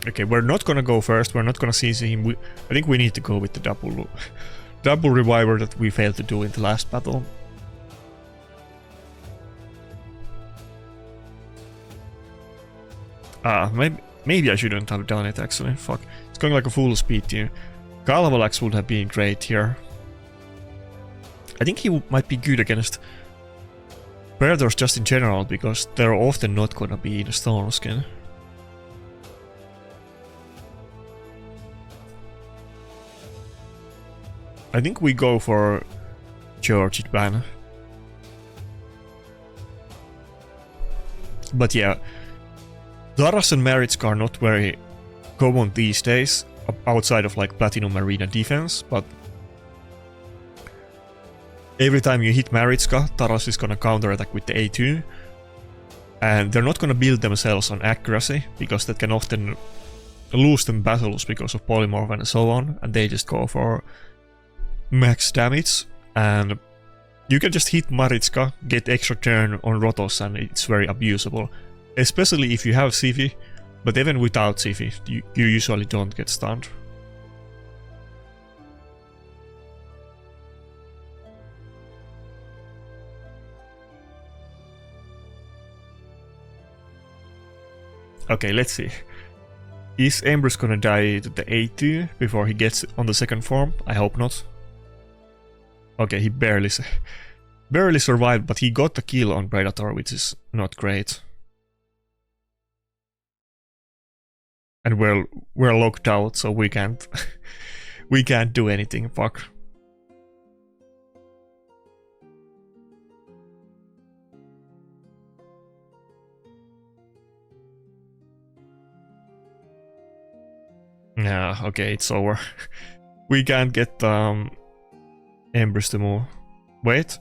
Okay, we're not gonna go first, we're not gonna CC him. I think we need to go with the double reviver that we failed to do in the last battle. Maybe I shouldn't have done it actually, fuck. It's going like a full speed here. Galvalax would have been great here. I think he might be good against Predators just in general, because they're often not gonna be in a stone skin. I think we go for George ban. But yeah, Daras and Maritska are not very common these days, outside of like Platinum Arena defense, but every time you hit Maritska, Taras is gonna counterattack with the A2, and they're not gonna build themselves on accuracy, because that can often lose them battles because of polymorph and so on, and they just go for max damage, and you can just hit Maritska, get extra turn on Rotos, and it's very abusable. Especially if you have Sifi, but even without Sifi, you usually don't get stunned. Okay, let's see. Is Embrys gonna die to the A2 before he gets on the second form? I hope not. Okay, he barely survived, but he got the kill on Predator, which is not great. And we're locked out, so we can't we can't do anything. Fuck. Yeah, okay, it's over. We can't get Embrys to move. Wait.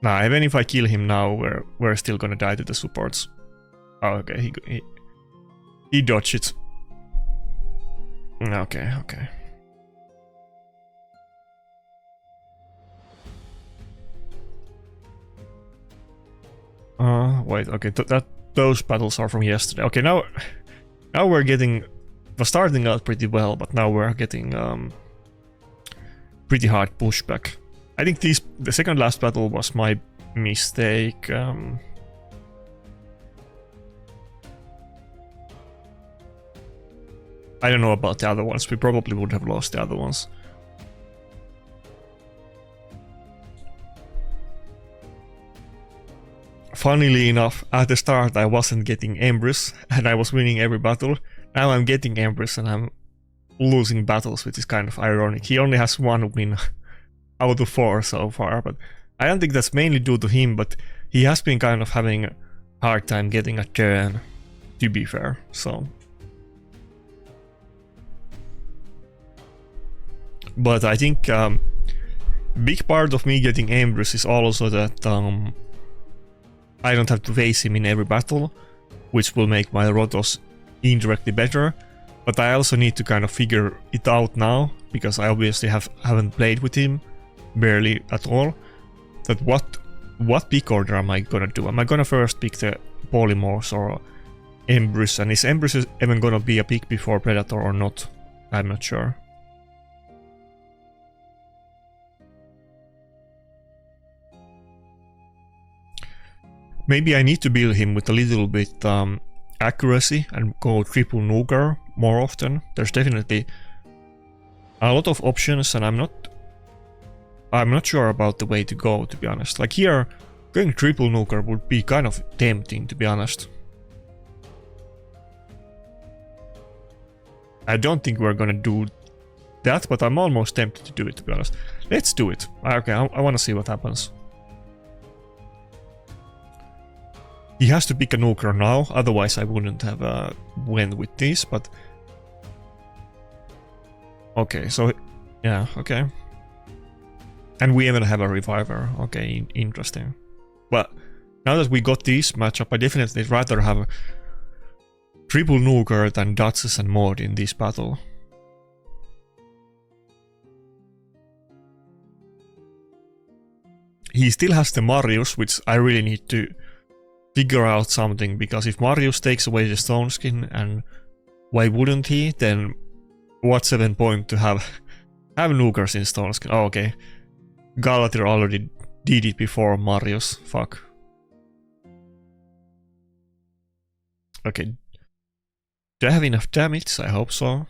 Nah, even if I kill him now, we're still gonna die to the supports. Oh, okay, he dodged it. Okay, okay. Wait, okay, those battles are from yesterday. Okay, now we're getting... We're starting out pretty well, but now we're getting pretty hard pushback. I think the second last battle was my mistake. I don't know about the other ones. We probably would have lost the other ones. Funnily enough, at the start I wasn't getting Embrys and I was winning every battle. Now I'm getting Embrys and I'm losing battles, which is kind of ironic. He only has one win out of 4 so far, but I don't think that's mainly due to him, but he has been kind of having a hard time getting a turn, to be fair, so... But I think big part of me getting Embrys is also that I don't have to face him in every battle, which will make my Rotos indirectly better. But I also need to kind of figure it out now, because I obviously haven't played with him barely at all. That what pick order am I gonna do? Am I gonna first pick the Polymorphs or Embrys? And is Embrys even gonna be a pick before Predator or not? I'm not sure. Maybe I need to build him with a little bit accuracy and go triple nuker more often. There's definitely a lot of options, and I'm not sure about the way to go, to be honest. Like here, going triple nuker would be kind of tempting, to be honest. I don't think we're gonna do that, but I'm almost tempted to do it, to be honest. Let's do it. Okay, I wanna see what happens. He has to pick a nuker now, otherwise I wouldn't have went with this, but... Okay, so... Yeah, okay. And we even have a reviver. Okay, interesting. But now that we got this matchup, I definitely rather have triple nuker than Duchess and Maud in this battle. He still has the Marius, which I really need to figure out something, because if Marius takes away the Stone Skin, and why wouldn't he, then what's even point to have nukers in Stone Skin? Oh, okay. Galatir already did it before Marius. Fuck. Okay. Do I have enough damage? I hope so.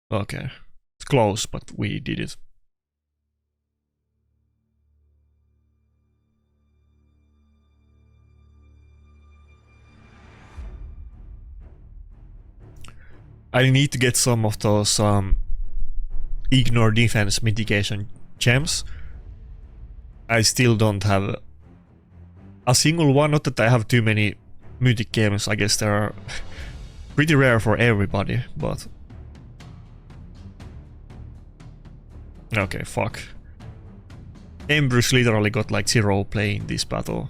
Okay. It's close, but we did it. I need to get some of those ignore defense mitigation gems. I still don't have a single one, not that I have too many mythic games, I guess they're pretty rare for everybody, but... Okay, fuck. Embrys literally got like 0 play in this battle.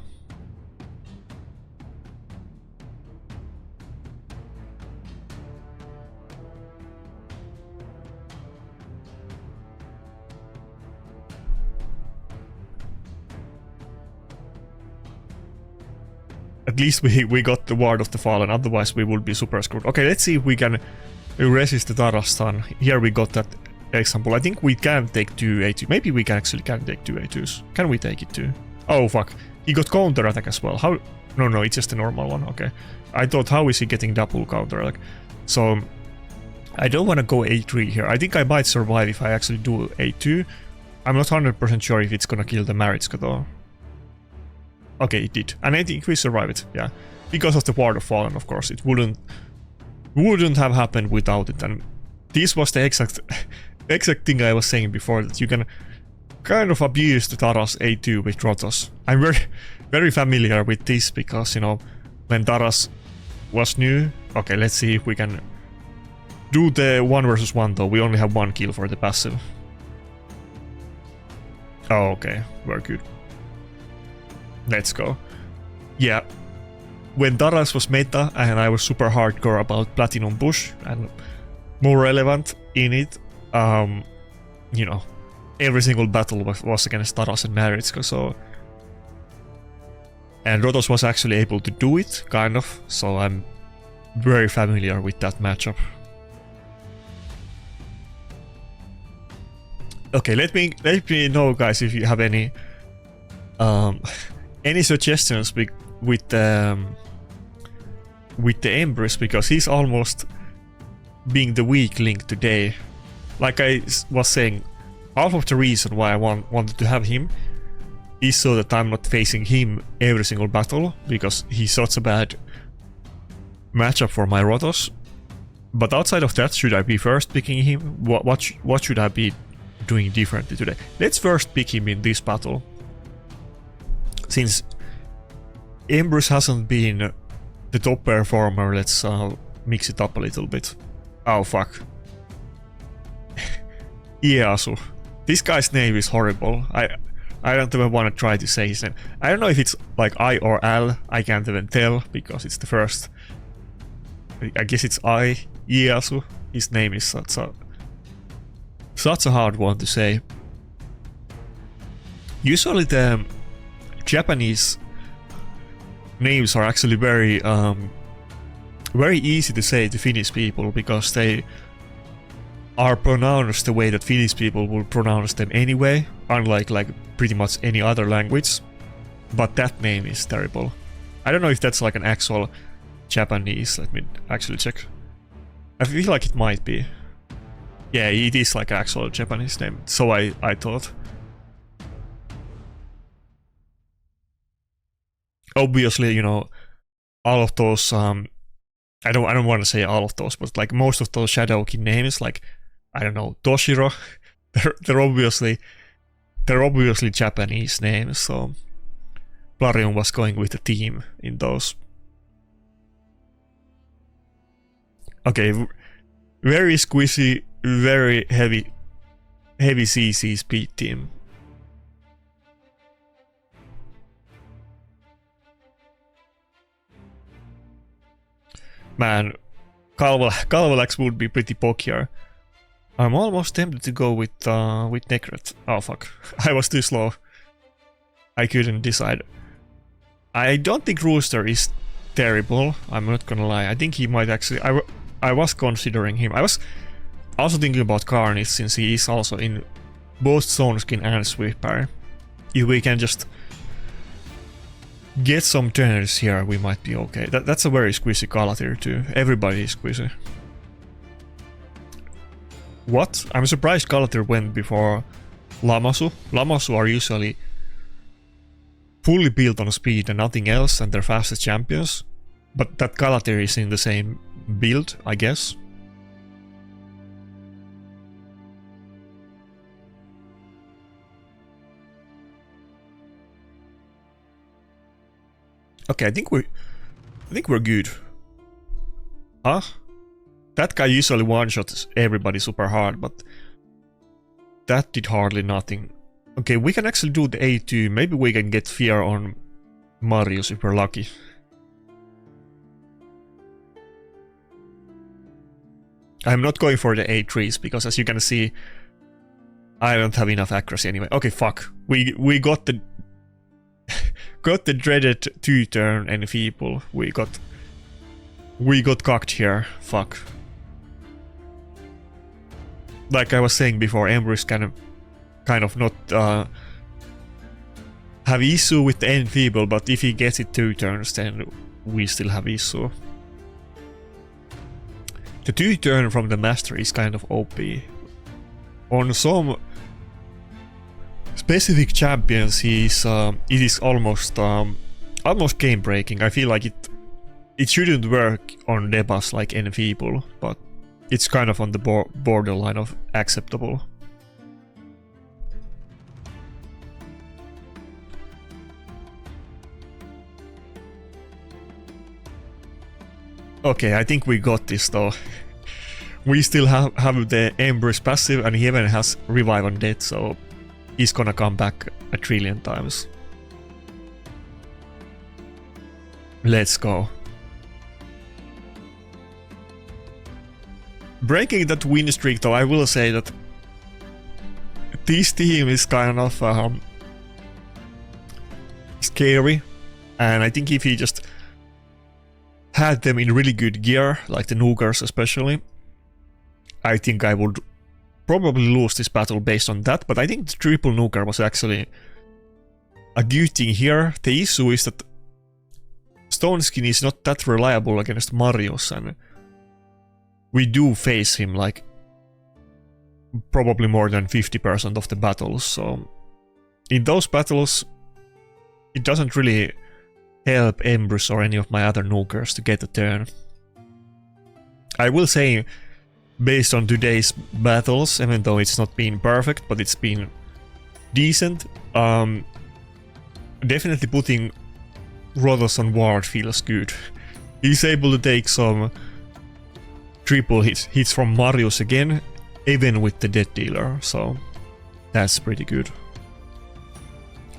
At least we got the Ward of the Fallen, otherwise we would be super screwed. Okay, let's see if we can resist the Tara stun. Here we got that example. I think we can take 2 A2. Maybe we can take 2 A2s. Can we take it too? Oh fuck. He got counter attack as well. How? No, it's just a normal one. Okay. I thought, how is he getting double counter attack? So I don't want to go A3 here. I think I might survive if I actually do A2. I'm not 100% sure if it's gonna kill the Maritzka though. Okay, it did. And I think we survived it, yeah. Because of the Ward of Fallen, of course. It wouldn't have happened without it. And this was the exact thing I was saying before, that you can kind of abuse the Taras A2 with Rotos. I'm very familiar with this because, you know, when Taras was new... Okay, let's see if we can do the 1 versus 1 though. We only have 1 kill for the passive. Oh, okay. We're good. Let's go. Yeah. When Taras was meta and I was super hardcore about Platinum Push and more relevant in it. You know, every single battle was against Taras and Maritska, so... And Rotos was actually able to do it, kind of, so I'm very familiar with that matchup. Okay, let me know, guys, if you have any suggestions with the Embrys, because he's almost being the weak link today. Like I was saying, half of the reason why I wanted to have him is so that I'm not facing him every single battle, because he's such a bad matchup for my Rotos. But outside of that, should I be first picking him? What should I be doing differently today? Let's first pick him in this battle. Since Embrys hasn't been the top performer, let's mix it up a little bit. Oh fuck. Ieyasu. This guy's name is horrible. I don't even want to try to say his name. I don't know if it's like I or L. I can't even tell because it's the first. I guess it's I. Ieyasu. His name is such a hard one to say. Usually the Japanese names are actually very easy to say to Finnish people, because they are pronounced the way that Finnish people will pronounce them anyway, unlike like pretty much any other language. But that name is terrible. I don't know if that's like an actual Japanese. Let me actually check. I feel like it might be. Yeah, it is like an actual Japanese name. So I thought. Obviously, you know, all of those I don't want to say all of those, but like most of those Shadowkin names, like I don't know, Toshiro, they're obviously Japanese names, so Plarium was going with the team in those. Okay, very squishy, very heavy CC speed team. Man, Calvalax would be pretty pokier. I'm almost tempted to go with Nakarada. Oh fuck, I was too slow. I couldn't decide. I don't think Rooster is terrible, I'm not gonna lie. I think he might actually... I was considering him. I was also thinking about Carnage, since he is also in both Zoneskin and Sweeper. If we can just get some turns here, we might be okay. That's a very squishy Galatir too. Everybody is squishy. What? I'm surprised Galatir went before Lamasu. Lamasu are usually fully built on speed and nothing else, and they're fastest champions. But that Galatir is in the same build, I guess. Okay, I think we're good. Huh? That guy usually one-shots everybody super hard, but that did hardly nothing. Okay, we can actually do the A2. Maybe we can get fear on Marius if we're lucky. I'm not going for the A3s because, as you can see, I don't have enough accuracy anyway. Okay, fuck. We got the got the dreaded 2-turn enfeeble. We got cocked here. Fuck. Like I was saying before, Embrys kind of not have issue with the enfeeble, but if he gets it 2 turns, then we still have issue. The 2-turn from the master is kind of OP. On some specific champions, it is almost game breaking. I feel like it shouldn't work on debuffs like enfeeble, but it's kind of on the borderline of acceptable. Okay, I think we got this though. We still have the Embrys passive, and he even has Revive on Death, so he's gonna come back a trillion times. Let's go. breaking that win streak, though, I will say that this team is kind of scary, and I think if he just had them in really good gear, like the Nukers especially, I think I would probably lose this battle based on that, but I think the triple Nuker was actually a good thing here. The issue is that Stoneskin is not that reliable against Marius, and we do face him like probably more than 50% of the battles, so in those battles it doesn't really help Embrys or any of my other Nukers to get a turn. I will say, based on today's battles, even though it's not been perfect, but it's been decent, definitely putting Rhodos on ward feels good. He's able to take some triple hits from Marius again, even with the Death Dealer, so that's pretty good.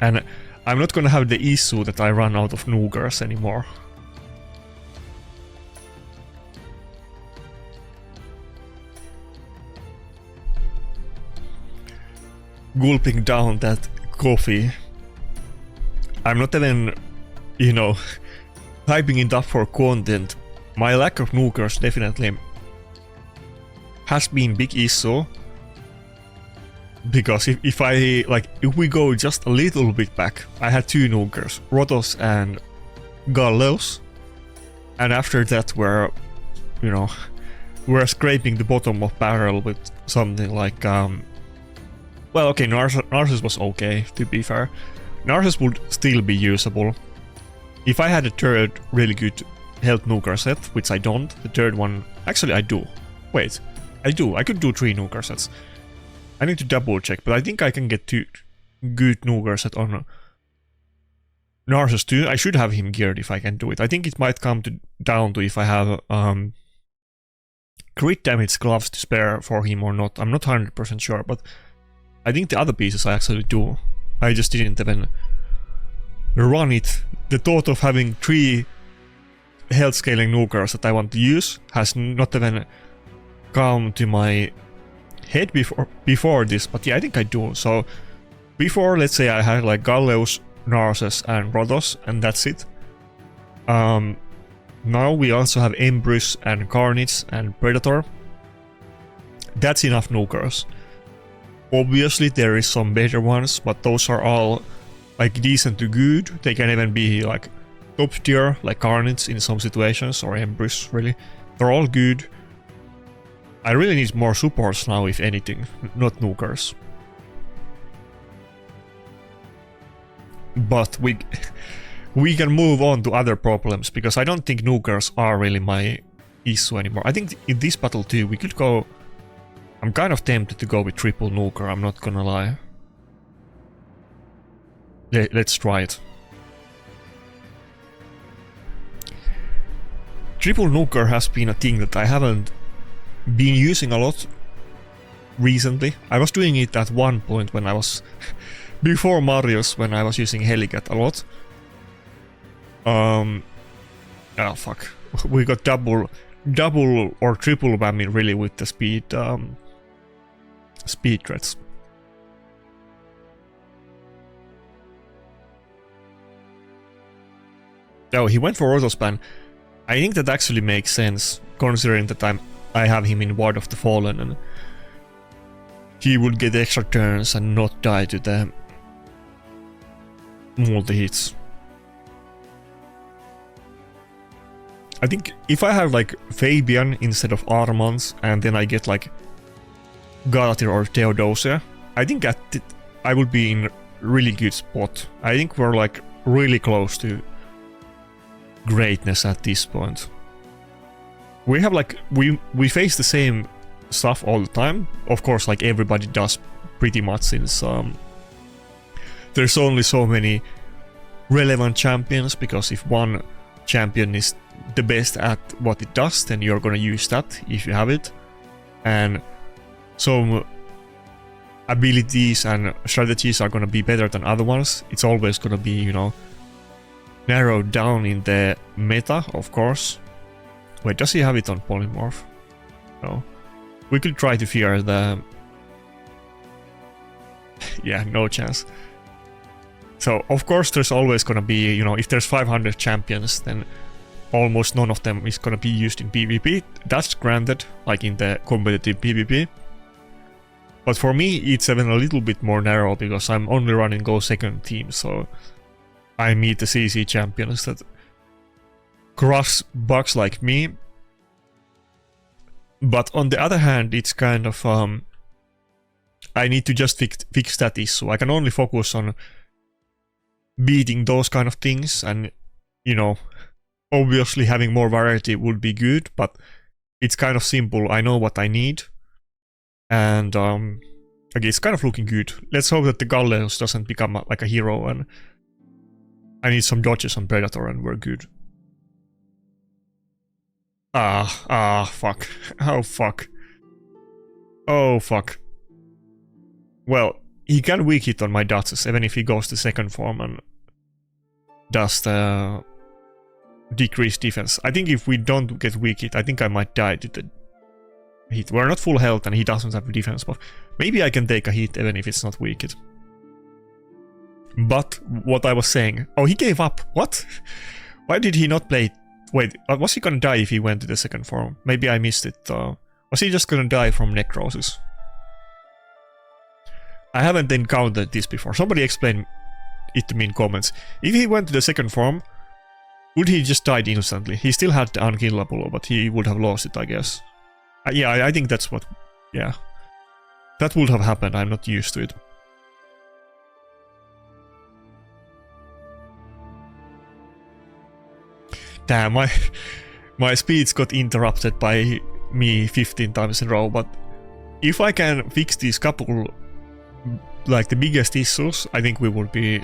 And I'm not gonna have the issue that I run out of Nukers anymore. Gulping down that coffee. I'm not even, you know, hyping it up for content. My lack of Nukers definitely has been big issue. Because if we go just a little bit back, I had two Nukers, Rhodos and Galleus, and after that we're scraping the bottom of barrel with something like well, okay, Narcissus was okay, to be fair. Narcissus would still be usable. If I had a third really good health Nuker set, which I don't, the third one, actually I do. Wait, I could do 3 Nuker sets. I need to double check, but I think I can get 2 good Nuker set on Narcissus too. I should have him geared if I can do it. I think it might come down to if I have crit damage gloves to spare for him or not. I'm not 100% sure, but I think the other pieces I actually do. I just didn't even run it. The thought of having 3 health scaling Nukers that I want to use has not even come to my head before this, but yeah, I think I do. So before, let's say I had like Galleus, Narcissus and Rhodos, and that's it. Now we also have Embrys and Carnage and Predator. That's enough Nukers. Obviously there is some better ones, but those are all like decent to good. They can even be like top tier, like Carnage in some situations, or Embrys really. They're all good. I really need more supports now, if anything, not Nukers. But we can move on to other problems, because I don't think Nukers are really my issue anymore. I think in this battle too, we could go... I'm kind of tempted to go with triple Nuker, I'm not gonna lie. Let's try it. Triple Nuker has been a thing that I haven't been using a lot recently. I was doing it at one point when I was before Marius, when I was using Helicat a lot. Oh fuck. We got double or triple whammy really with the speed threats. Oh, he went for Autospan. I think that actually makes sense, considering that I have him in Ward of the Fallen, and he would get extra turns and not die to the multi-hits. I think if I have like Fabian instead of Armans, and then I get like Galatir or Theodosia, I think that I would be in really good spot. I think we're like really close to greatness at this point. We have like, we face the same stuff all the time. Of course, like everybody does pretty much, since there's only so many relevant champions, because if one champion is the best at what it does, then you're gonna use that if you have it. And some abilities and strategies are gonna be better than other ones. It's always gonna be, you know, narrowed down in the meta, of course. Wait, does he have it on Polymorph? No. We could try to fear the... yeah, no chance. So, of course, there's always gonna be, you know, if there's 500 champions, then almost none of them is gonna be used in PvP. That's granted, like in the competitive PvP. But for me, it's even a little bit more narrow, because I'm only running Go second team, so I meet the CC champions that crush bugs like me. But on the other hand, it's kind of... I need to just fix that issue. I can only focus on beating those kind of things, and, you know, obviously having more variety would be good, but it's kind of simple. I know what I need, and okay, it's kind of looking good. Let's hope that the Galleus doesn't become like a hero, and I need some dodges on Predator, and we're good. Fuck. Oh, fuck. Oh, fuck. Well, he can weak hit on my dodges, even if he goes to second form and does the decreased defense. I think if we don't get weak hit, I think I might die to the hit. We're not full health and he doesn't have defense buff. Maybe I can take a hit even if it's not weak hit. But what I was saying... Oh, he gave up. What? Why did he not play... Wait, was he gonna die if he went to the second form? Maybe I missed it. Was he just gonna die from necrosis? I haven't encountered this before. Somebody explain it to me in comments. If he went to the second form, would he just died instantly? He still had the unkillable, but he would have lost it, I guess. Yeah, I think that's what... Yeah. That would have happened. I'm not used to it. Damn, my speech got interrupted by me 15 times in a row, but if I can fix these couple, like the biggest issues, I think we would be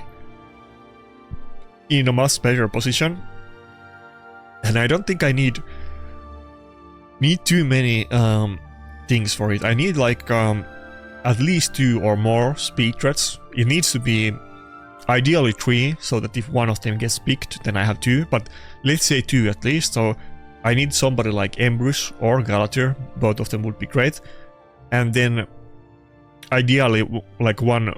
in a much better position. And I don't think I need too many things for it. I need like at least 2 or more speed threats. It needs to be ideally 3, so that if one of them gets picked, then I have 2, but let's say 2 at least. So I need somebody like Embrys or Galatir, both of them would be great. And then ideally like one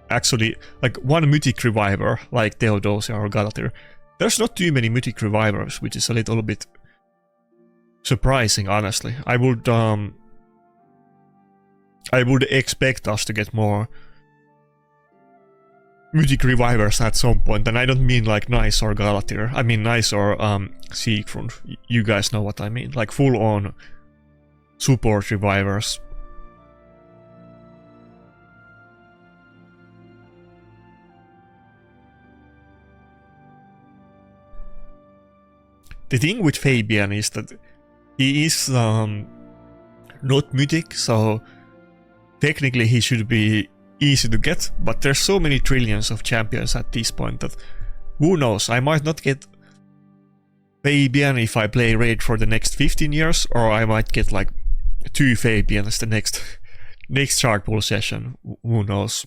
mythic reviver, like Theodosia or Galatir. There's not too many mythic revivers, which is a little bit surprising, honestly. I would expect us to get more mythic revivers at some point, and I don't mean like Nice or Galatir. I mean Nice or Siegfried. You guys know what I mean. Like full-on support revivers. The thing with Fabian is that he is not mythic, so technically he should be easy to get, but there's so many trillions of champions at this point that who knows, I might not get Fabian if I play Raid for the next 15 years, or I might get like 2 Fabians the next Shark Pool session, who knows.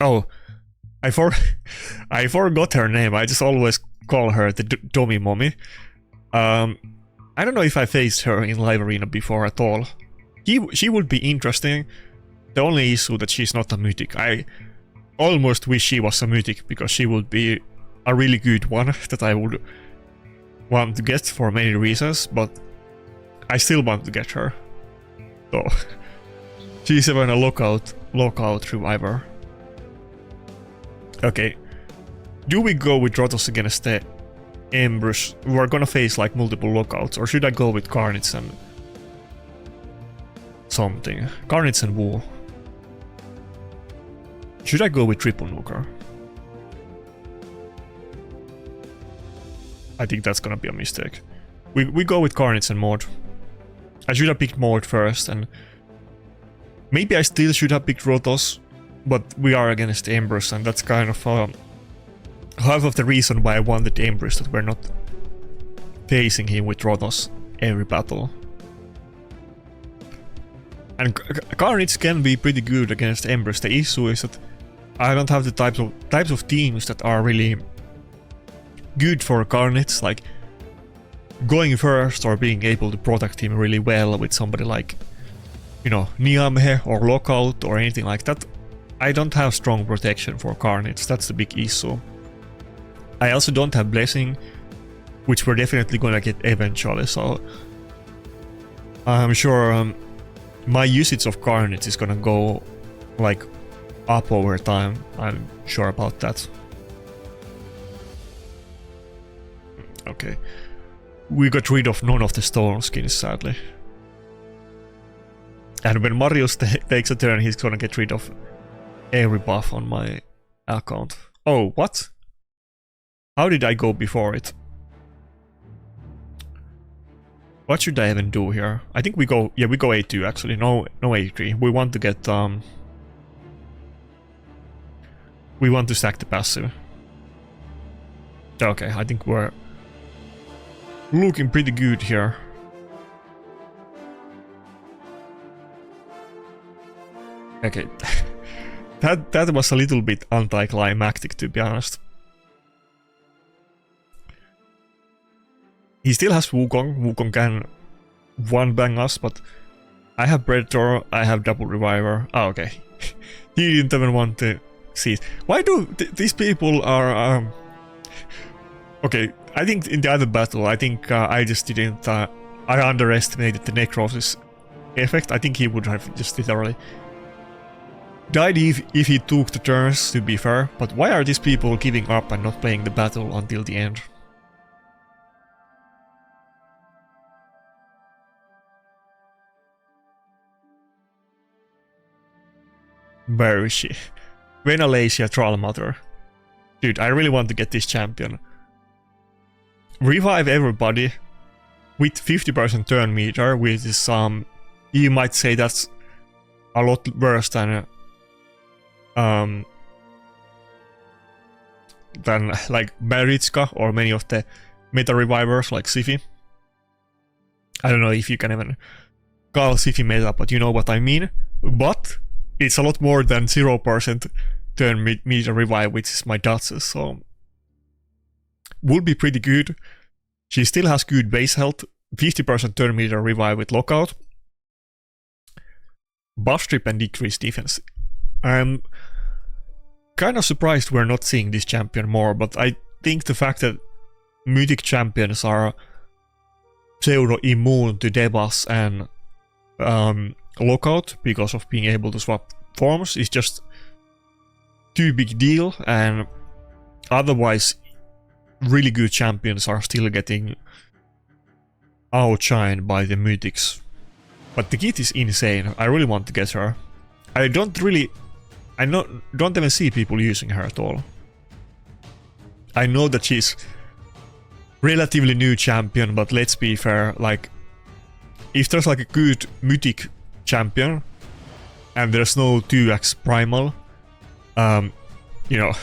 Oh, I forgot her name. I just always call her the Dummy Mommy. I don't know if I faced her in live arena before at all. She would be interesting. The only issue that she's not a mythic. I almost wish she was a mythic, because she would be a really good one that I would want to get for many reasons, but I still want to get her. So she's even a lockout reviver. Okay, do we go with Rotos against the Embrys? We're gonna face like multiple lockouts, or should I go with Carnage and something? Carnage and Wu. Should I go with Triple Nuker? I think that's gonna be a mistake. We go with Carnage and Maud. I should have picked Maud first, and maybe I still should have picked Rotos, but we are against Embrys, and that's kind of half of the reason why I wanted Embrys, that we're not facing him with Rotos every battle. And Carnage can be pretty good against Embrys. The issue is that I don't have the types of teams that are really good for Carnage. Like, going first or being able to protect him really well with somebody like, you know, Niamhe or Lockout or anything like that. I don't have strong protection for Carnage, that's the big issue. I also don't have Blessing, which we're definitely gonna get eventually, so I'm sure my usage of Carnage is gonna go like up over time. I'm sure about that. Okay. We got rid of none of the stone skins, sadly. And when Marius takes a turn, he's gonna get rid of every buff on my account. Oh, what? How did I go before it? What should I even do here? I think we go, yeah, we go A2 actually, no A3. We want to get, we want to stack the passive. Okay, I think we're looking pretty good here. Okay, that was a little bit anticlimactic, to be honest. He still has Wukong. Wukong can one-bang us, but I have Predator, I have Double Reviver. Oh, okay. He didn't even want to see it. Why do these people are... Okay, I think in the other battle, I think I just didn't... I underestimated the Necrosis effect. I think he would have just literally died if he took the turns, to be fair. But why are these people giving up and not playing the battle until the end? Where is she? Venalacia Trollmother. Dude, I really want to get this champion. Revive everybody with 50% turn meter, which is you might say that's a lot worse than like Maritska or many of the meta revivers like Siphi. I don't know if you can even call Siphi meta, but you know what I mean. But it's a lot more than 0% turn meter revive, which is my Duchess, so would be pretty good. She still has good base health, 50% turn meter revive with Lockout, buff strip and decreased defense. I'm kind of surprised we're not seeing this champion more, but I think the fact that mythic champions are pseudo-immune to debuffs and Lockout because of being able to swap forms is just too big deal, and otherwise really good champions are still getting outshined by the mythics. But the kit is insane. I really want to get her. I don't even see people using her at all. I know that she's relatively new champion, but let's be fair, like if there's like a good mythic champion and there's no 2x primal, you know,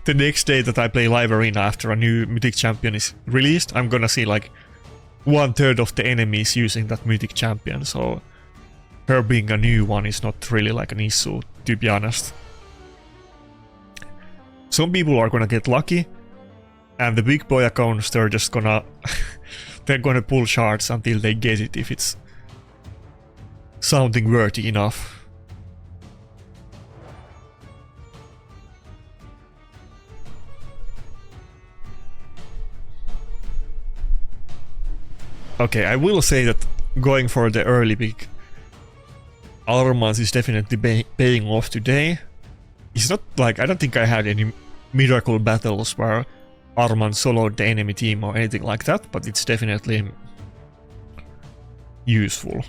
the next day that I play live arena after a new mythic champion is released, I'm gonna see like 1/3 of the enemies using that mythic champion, so her being a new one is not really like an issue, to be honest. Some people are gonna get lucky, and the big boy accounts, they're just gonna they're gonna pull shards until they get it if it's something worthy enough. Okay, I will say that going for the early big Armans is definitely paying off today. It's not like, I don't think I had any miracle battles where Arman soloed the enemy team or anything like that, but it's definitely useful.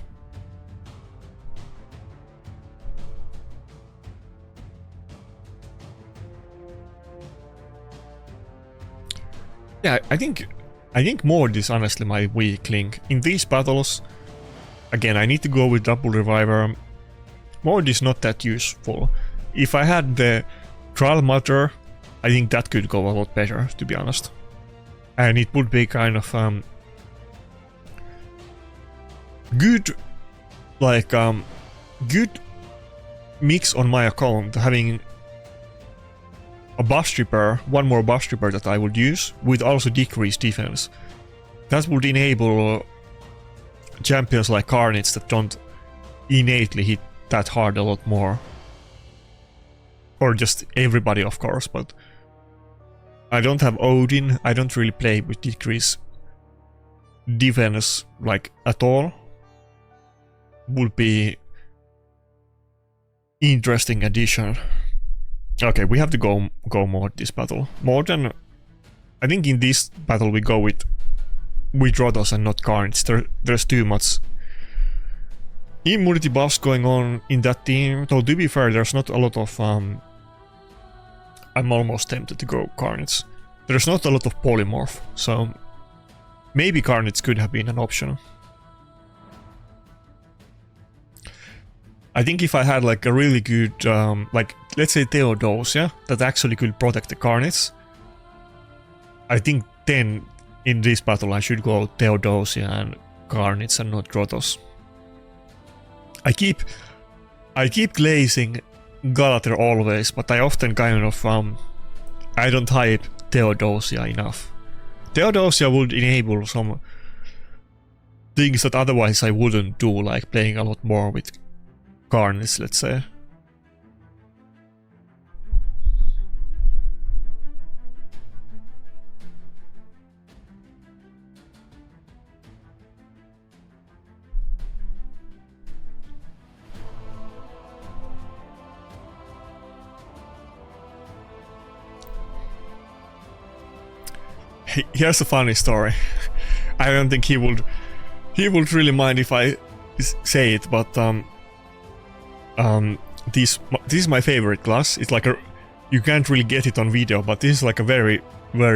Yeah, I think Mord is honestly my weak link. In these battles, again, I need to go with Double Reviver. Mord is not that useful. If I had the Trial Mother, I think that could go a lot better, to be honest. And it would be kind of good, like good mix on my account, having a buff stripper, one more buff stripper that I would use, with also decreased defense. that would enable champions like Carnage that don't innately hit that hard a lot more. Or just everybody, of course, but I don't have Odin, I don't really play with decrease defense like at all. Would be interesting addition. Okay, we have to go more this battle. More than I think in this battle we go with Rhodos and not Carnage. There's too much immunity buffs going on in that team. Though to be fair, there's not a lot of I'm almost tempted to go Carnage. There's not a lot of polymorph, so maybe Carnage could have been an option. I think if I had like a really good, like let's say Theodosia, that actually could protect the Carnage, I think then in this battle I should go Theodosia and Carnage and not Rhodos. I keep glazing Galather always, but I often kind of I don't hype Theodosia enough. Theodosia would enable some things that otherwise I wouldn't do, like playing a lot more with Carnage, let's say. Here's a funny story. I don't think he would really mind if I say it, but this is my favorite class. It's like you can't really get it on video, but this is like a very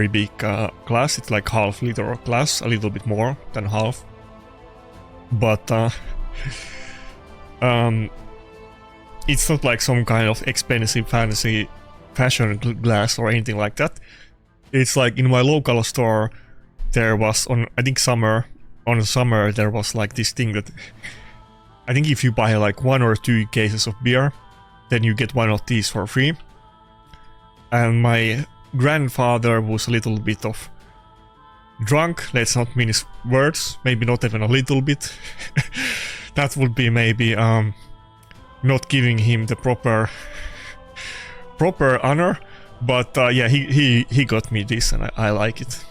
big class. It's like half literal class, a little bit more than half. But it's not like some kind of expensive fancy fashion glass or anything like that. It's like in my local store there was on summer there was like this thing that I think if you buy like 1 or 2 cases of beer, then you get one of these for free. And my grandfather was a little bit of drunk, let's not mince words, maybe not even a little bit. That would be maybe not giving him the proper honor. But yeah, he got me this, and I like it.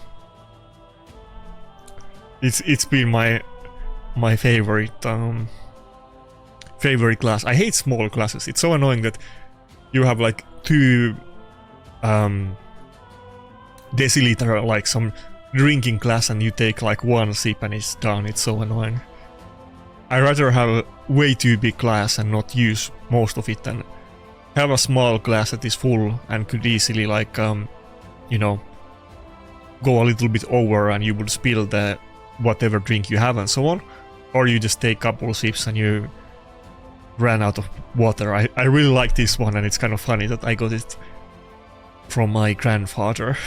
It's been my favorite class. I hate small classes. It's so annoying that you have like 2 deciliter, like some drinking glass, and you take like 1 sip and it's done. It's so annoying. I'd rather have a way too big glass and not use most of it than have a small glass that is full and could easily like you know, go a little bit over and you would spill the whatever drink you have and so on, or you just take a couple of sips and you ran out of water. I really like this one, and it's kind of funny that I got it from my grandfather.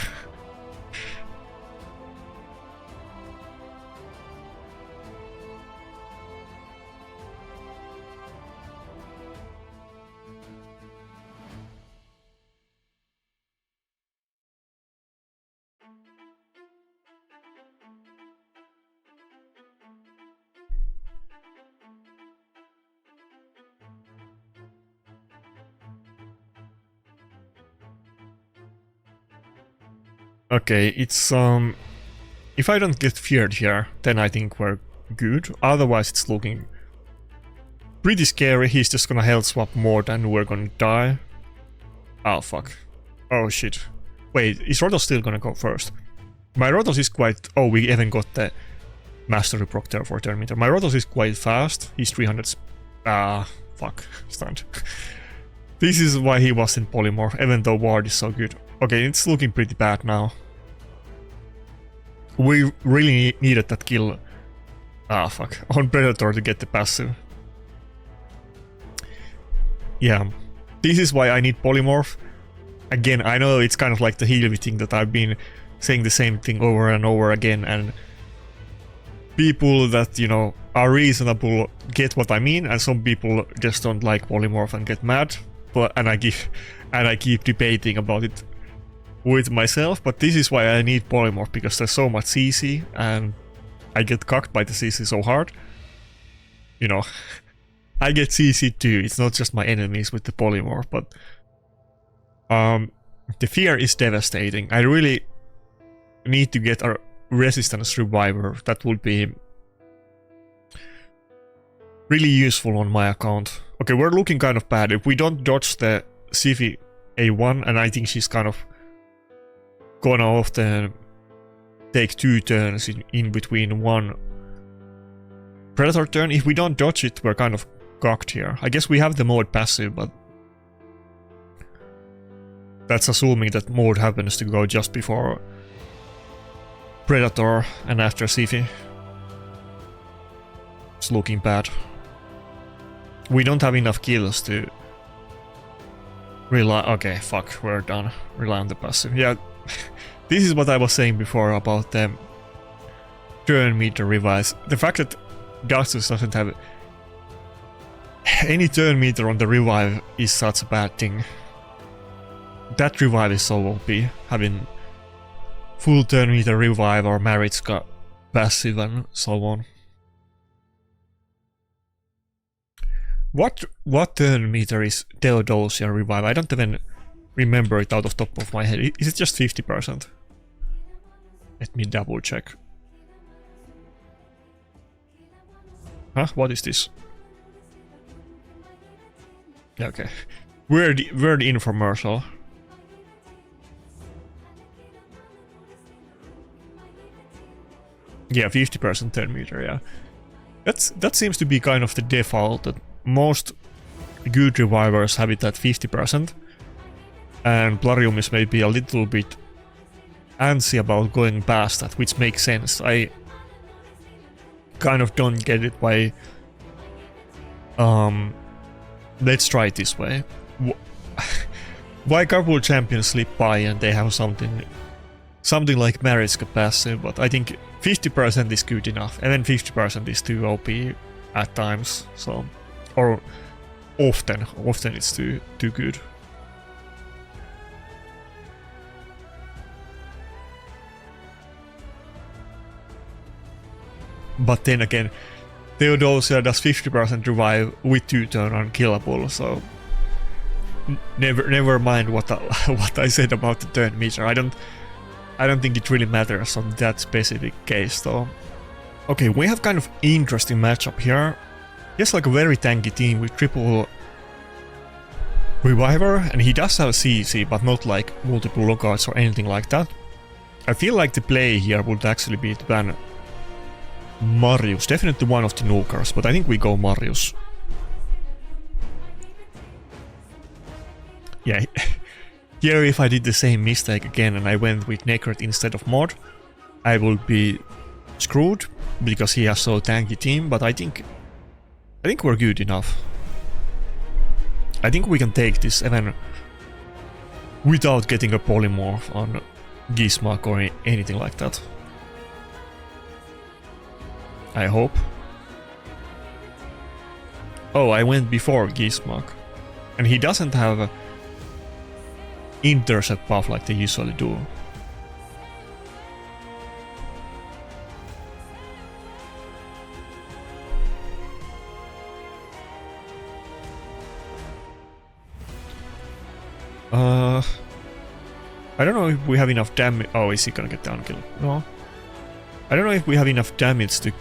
Okay, it's if I don't get feared here, then I think we're good. Otherwise it's looking pretty scary. He's just gonna health swap more than we're gonna die. Oh fuck. Oh shit. Wait, is Rhodos still gonna go first? My Rhodos is quite... Oh, we even got the Mastery proc there for turn meter. My Rhodos is quite fast. He's 300... fuck. Stunned. This is why he wasn't polymorph, even though Ward is so good. Okay, it's looking pretty bad now. We really needed that kill. Fuck. On Predator to get the passive. Yeah. This is why I need polymorph. Again, I know it's kind of like the healy thing that I've been saying the same thing over and over again, and people that, you know, are reasonable get what I mean, and some people just don't like polymorph and get mad. But I keep debating about it with myself, but this is why I need polymorph, because there's so much CC, and I get cucked by the CC so hard. You know, I get CC too. It's not just my enemies with the polymorph, but the fear is devastating. I really need to get a resistance reviver. That would be really useful on my account. Okay, we're looking kind of bad. If we don't dodge the Sifi A1, and I think she's kind of gonna often take 2 turns in between one Predator turn. If we don't dodge it, we're kind of cocked here. I guess we have the mode passive, but that's assuming that mode happens to go just before Predator and after Sifi. It's looking bad. We don't have enough kills to rely. Okay, fuck, we're done. Rely on the passive. Yeah, this is what I was saying before about the turn meter revise. The fact that Darksus doesn't have any turn meter on the revive is such a bad thing. That revive is so OP, having full turn meter revive or Maritska passive and so on. What turn meter is Theodosia revive? I don't even remember it out of the top of my head. Is it just 50%? Let me double check. Huh? What is this? Okay. Weird infomercial. Yeah, 50% turn meter, yeah. That seems to be kind of the default, that most good revivers have it at 50%. And Plarium is maybe a little bit antsy about going past that, which makes sense. I kind of don't get it why... let's try it this way. Why couple champions slip by and they have something like Maritska passive, but I think 50% is good enough, and then 50% is too OP at times, so... Or often it's too good. But then again, Theodosia does 50% revive with 2 turn unkillable, so... Never mind what I said about the turn meter. I don't think it really matters on that specific case though. Okay, we have kind of interesting matchup here. He has like a very tanky team with triple reviver, and he does have CC, but not like multiple lockouts or anything like that. I feel like the play here would actually be to ban Marius, definitely one of the nukers, but I think we go Marius. Yeah, here if I did the same mistake again and I went with Nakarada instead of Mod, I would be screwed because he has so tanky team, but I think we're good enough. I think we can take this even without getting a polymorph on Gizmak or anything like that. I hope. Oh, I went before Gizmak. And he doesn't have a intercept buff like they usually do. I don't know if we have enough damage. Oh, is he gonna get down killed? No. I don't know if we have enough damage to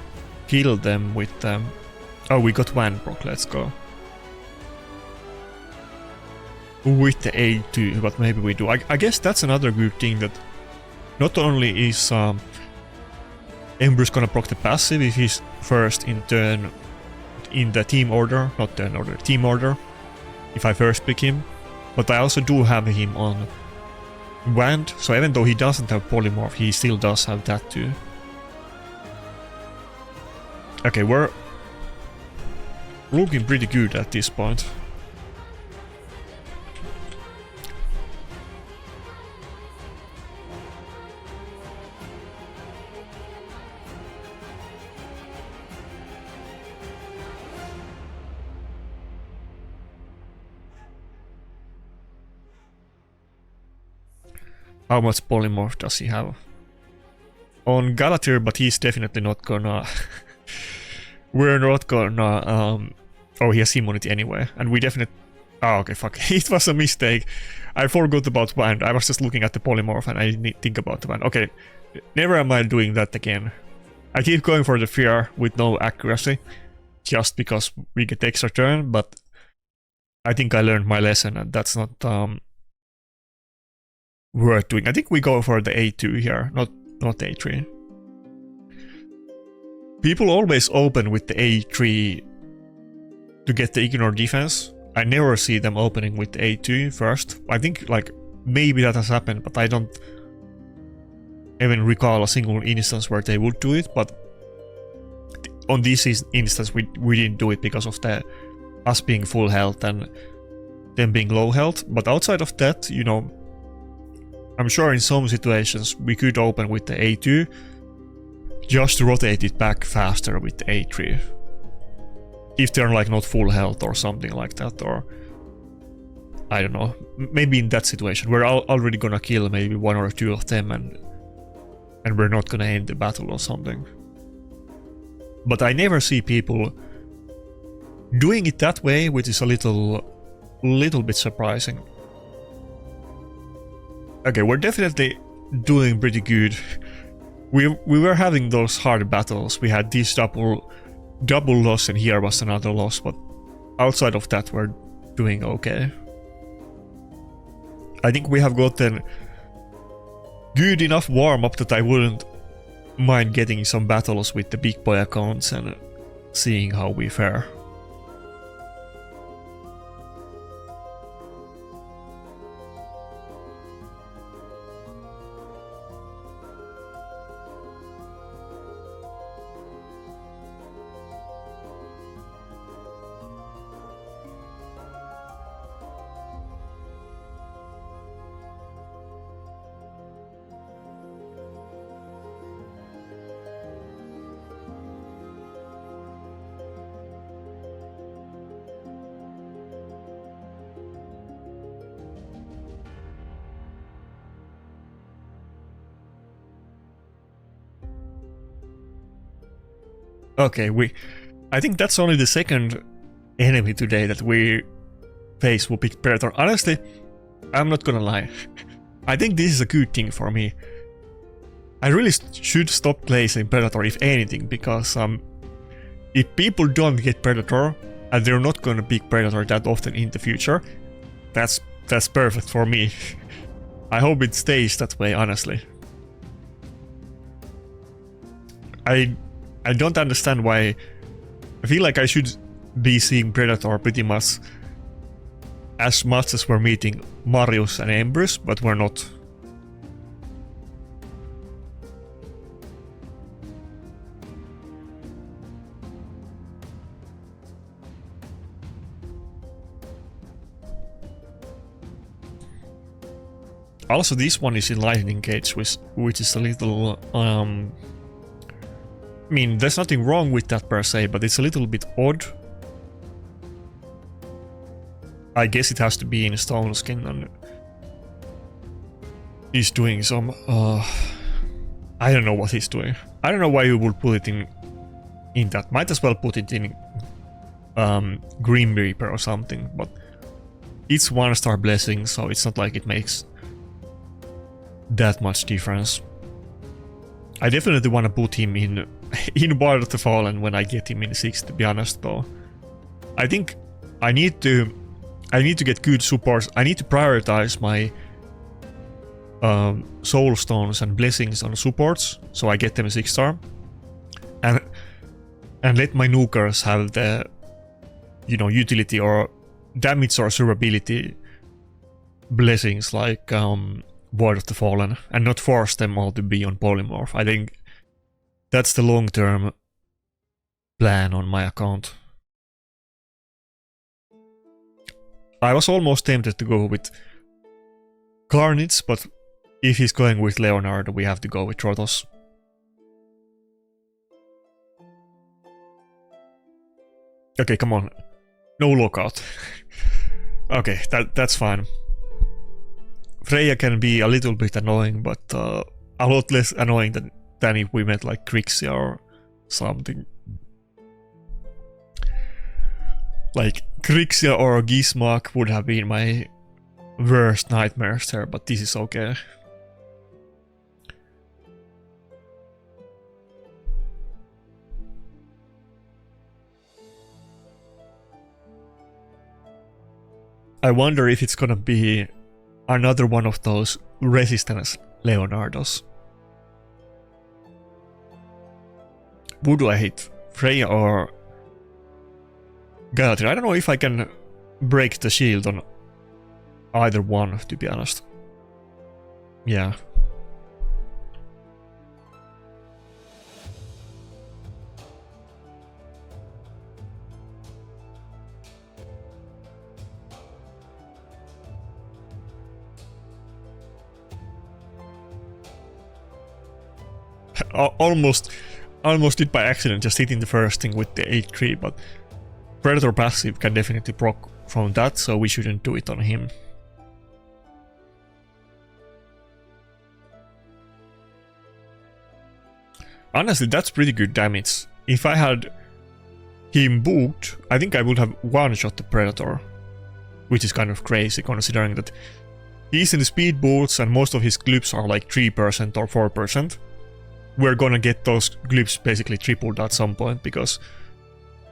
kill them with them. Oh, we got one proc, let's go. With the A2, but maybe we do. I guess that's another good thing, that not only is Embrys gonna proc the passive if he's first in turn in the team order, not turn order, team order, if I first pick him, but I also do have him on Wand, so even though he doesn't have polymorph, he still does have that too. Okay, we're looking pretty good at this point. How much polymorph does he have? on Galatir, but he's definitely not gonna... we're not gonna... oh, he has immunity anyway, and we definitely... Oh, okay, fuck. It was a mistake. I forgot about Band. I was just looking at the polymorph and I didn't think about the Band. Okay, never am I doing that again. I keep going for the fear with no accuracy, just because we get extra turn, but I think I learned my lesson and that's not worth doing. I think we go for the A2 here, not A3. People always open with the A3 to get the ignore defense. I never see them opening with the A2 first. I think like maybe that has happened, but I don't even recall a single instance where they would do it. But on this instance, we didn't do it because of us being full health and them being low health. But outside of that, you know, I'm sure in some situations we could open with the A2 just to rotate it back faster with the A3. If they're like not full health or something like that, or I don't know, maybe in that situation we're already gonna kill maybe one or two of them and we're not gonna end the battle or something. But I never see people doing it that way, which is a little bit surprising. Okay, we're definitely doing pretty good. We were having those hard battles. We had this double loss and here was another loss, but outside of that we're doing okay. I think we have gotten good enough warm-up that I wouldn't mind getting some battles with the big boy accounts and seeing how we fare. Okay, I think that's only the second enemy today that we face with Big Predator. Honestly, I'm not gonna lie. I think this is a good thing for me. I really should stop placing Predator, if anything, because if people don't get Predator, and they're not gonna pick Predator that often in the future, that's perfect for me. I hope it stays that way, honestly. I don't understand why. I feel like I should be seeing Predator pretty much as we're meeting Marius and Embrys, but we're not. Also, this one is in Lightning Cage, which is a little I mean, there's nothing wrong with that per se, but it's a little bit odd. I guess it has to be in Stone Skin, and he's doing some... I don't know what he's doing. I don't know why you would put it in that. Might as well put it in Grim Reaper or something, but it's 1-star blessing, so it's not like it makes that much difference. I definitely want to put him in Ward of the Fallen when I get him in 6, to be honest, though. I think I need to get good supports. I need to prioritize my soul stones and blessings on supports, so I get them 6-star, and let my nukers have the, you know, utility or damage or survivability blessings like Ward of the Fallen, and not force them all to be on polymorph. I think that's the long-term plan on my account. I was almost tempted to go with Carnage, but if he's going with Leonard, we have to go with Trotos. Okay, come on. No lockout. Okay, that's fine. Freya can be a little bit annoying, but a lot less annoying than than if we met like Grixia or something. Like Grixia or Gizmoc would have been my worst nightmares there, but this is okay. I wonder if it's gonna be another one of those resistance Leonardos. Would I hit Freya or Galadriel? I don't know if I can break the shield on either one, to be honest. Yeah. Almost did by accident, just hitting the first thing with the 8-3, but Predator passive can definitely proc from that, so we shouldn't do it on him. Honestly, that's pretty good damage. If I had him booked, I think I would have one-shot the Predator, which is kind of crazy considering that he's in the speed boots and most of his clips are like 3% or 4%. We're gonna get those clips basically tripled at some point because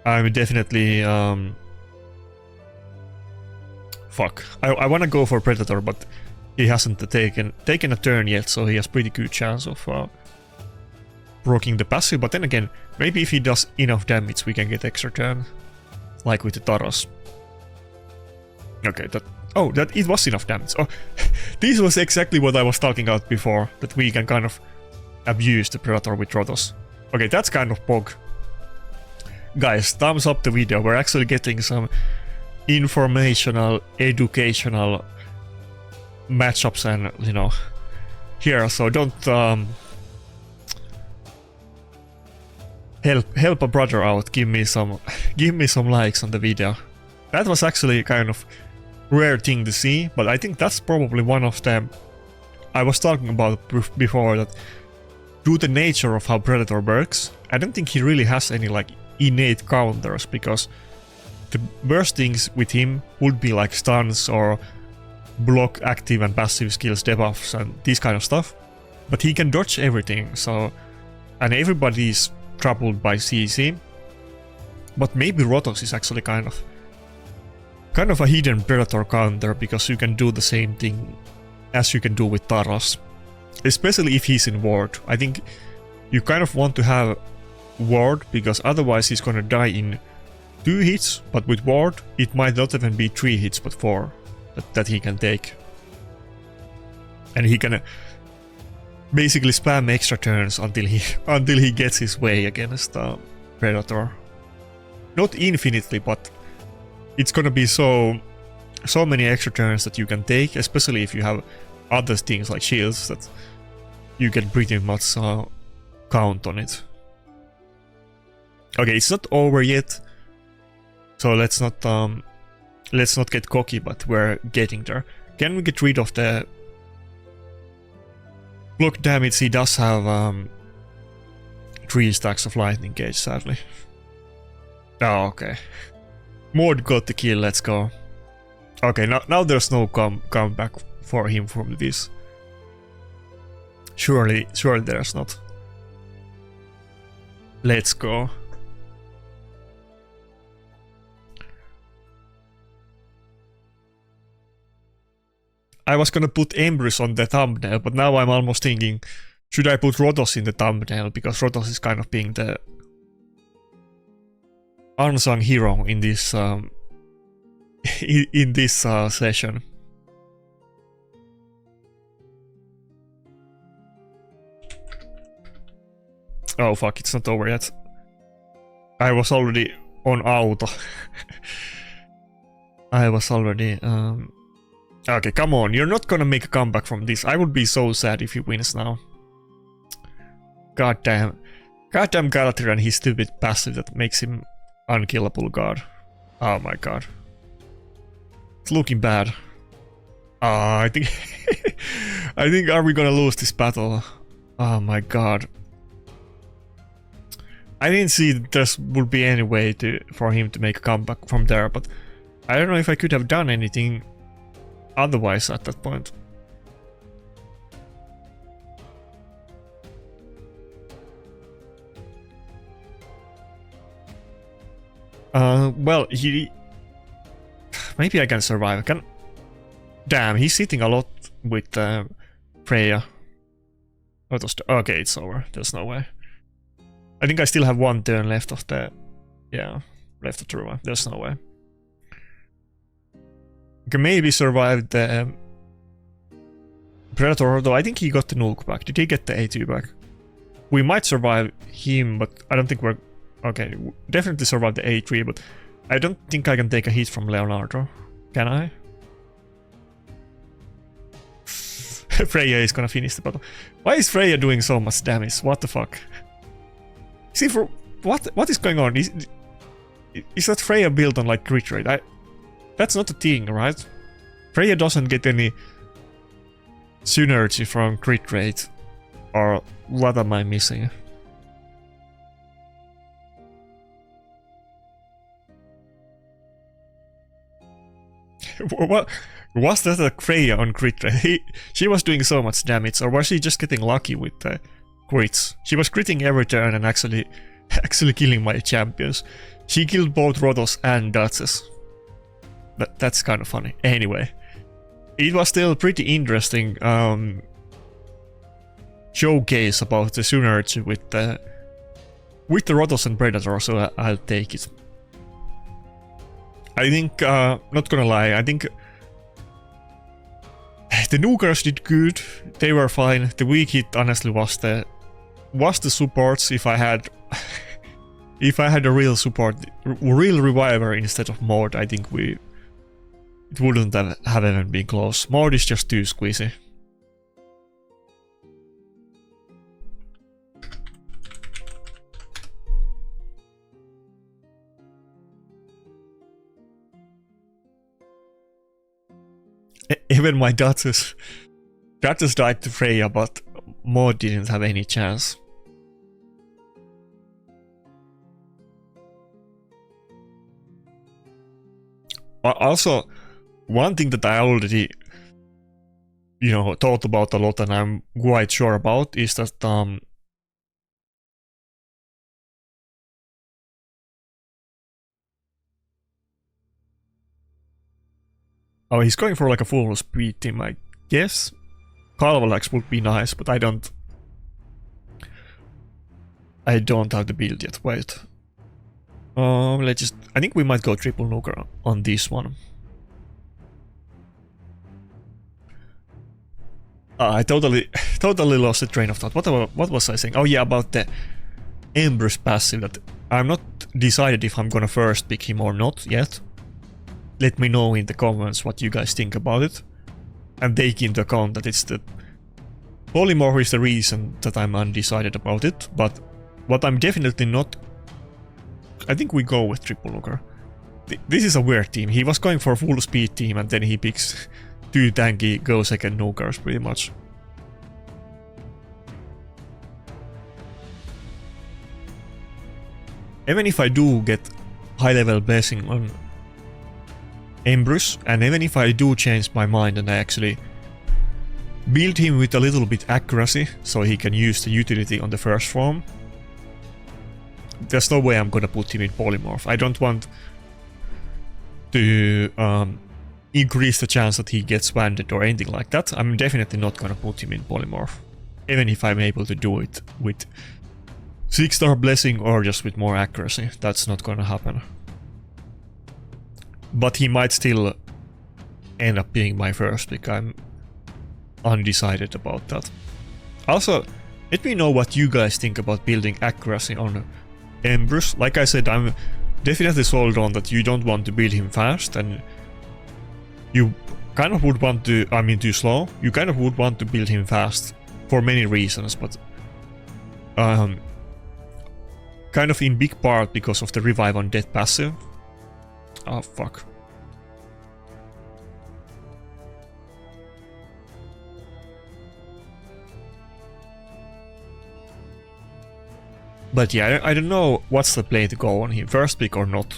I'm definitely fuck. I wanna go for Predator, but he hasn't taken a turn yet, so he has pretty good chance of proccing the passive. But then again, maybe if he does enough damage, we can get extra turn, like with the Taros. Okay, that it was enough damage. Oh, this was exactly what I was talking about before. That we can kind of abuse the Predator with Rotos. Okay, that's kind of bug. Guys, thumbs up the video. We're actually getting some informational, educational matchups and, you know, here. So don't help a brother out. Give me some likes on the video. That was actually kind of rare thing to see, but I think that's probably one of them. I was talking about before that due to the nature of how Predator works, I don't think he really has any like innate counters, because the worst things with him would be like stuns or block active and passive skills debuffs and this kind of stuff. But he can dodge everything, so, and everybody's troubled by CC. But maybe Rotos is actually kind of a hidden Predator counter, because you can do the same thing as you can do with Taros. Especially if he's in ward. I think you kind of want to have ward, because otherwise he's gonna die in 2 hits, but with ward it might not even be 3 hits but 4 that he can take. And he can basically spam extra turns until he gets his way against Predator. Not infinitely, but it's gonna be so many extra turns that you can take, especially if you have other things like shields that you can pretty much count on it. Okay, it's not over yet, so let's not get cocky, but we're getting there. Can we get rid of the block damage? He does have 3 stacks of lightning gauge, sadly. Oh, okay. Mord got the kill, let's go. Okay, now there's no comeback for him from this. Surely there's not. Let's go. I was gonna put Embrys on the thumbnail, but now I'm almost thinking, should I put Rotos in the thumbnail, because Rotos is kind of being the unsung hero in this in this session. Oh fuck, it's not over yet. I was already on auto. I was already okay, come on, you're not gonna make a comeback from this. I would be so sad if he wins now. Goddamn Galadriel and his stupid passive that makes him unkillable god. Oh my god. It's looking bad. I think are we gonna lose this battle? Oh my god. I didn't see that there would be any way for him to make a comeback from there, but I don't know if I could have done anything otherwise at that point. Well, maybe I can survive. Damn, he's sitting a lot with Freya. Okay, it's over. There's no way. I think I still have one turn left of the... Yeah, left of the revive. There's no way. I can maybe survive the Predator, though I think he got the nuke back. Did he get the A2 back? We might survive him, but I don't think we're... Okay, definitely survive the A3, but I don't think I can take a hit from Leonardo. Can I? Freya is gonna finish the battle. Why is Freya doing so much damage? What the fuck? See, for what is going on? Is that Freya built on like crit rate? That's not a thing, right? Freya doesn't get any synergy from crit rate. Or what am I missing? What was that a Freya on crit rate? She was doing so much damage, or was she just getting lucky with the crits? She was critting every turn and actually killing my champions. She killed both Rotos and Duchess. That's kind of funny. Anyway, it was still pretty interesting showcase about the synergy with the Rotos and Predator, so I'll take it. I think, not gonna lie, I think the nukers did good. They were fine. The weak hit honestly was the supports. If I had a real support, real reviver instead of Mord, I think it wouldn't have even been close. Mord is just too squeezy. Even my Duchess died to Freya, but Maud didn't have any chance. Also, one thing that I already, thought about a lot and I'm quite sure about is that oh, he's going for like a full speed team, I guess. Calvalax would be nice, but I don't have the build yet. Wait. I think we might go triple nuker on this one. I totally lost the train of thought. What was I saying? Oh yeah, about the Embrys passive. That I'm not decided if I'm gonna first pick him or not yet. Let me know in the comments what you guys think about it. And take into account that it's the polymorph is the reason that I'm undecided about it. But what I'm definitely not... I think we go with triple nuker. This is a weird team. He was going for a full speed team and then he picks 2 tanky go second nukers pretty much. Even if I do get high level blessing on Embrys, and even if I do change my mind and I actually build him with a little bit accuracy so he can use the utility on the first form, there's no way I'm gonna put him in polymorph. I don't want to increase the chance that he gets banded or anything like that. I'm definitely not gonna put him in polymorph, even if I'm able to do it with 6-star blessing or just with more accuracy. That's not gonna happen. But he might still end up being my first pick. I'm undecided about that. Also, let me know what you guys think about building accuracy on Embrys. Like I said, I'm definitely sold on that you don't want to build him fast, and you kind of would want to, too slow. You kind of would want to build him fast for many reasons, but kind of in big part because of the revive on death passive. Oh fuck. But yeah, I don't know what's the play to go on here, first pick or not.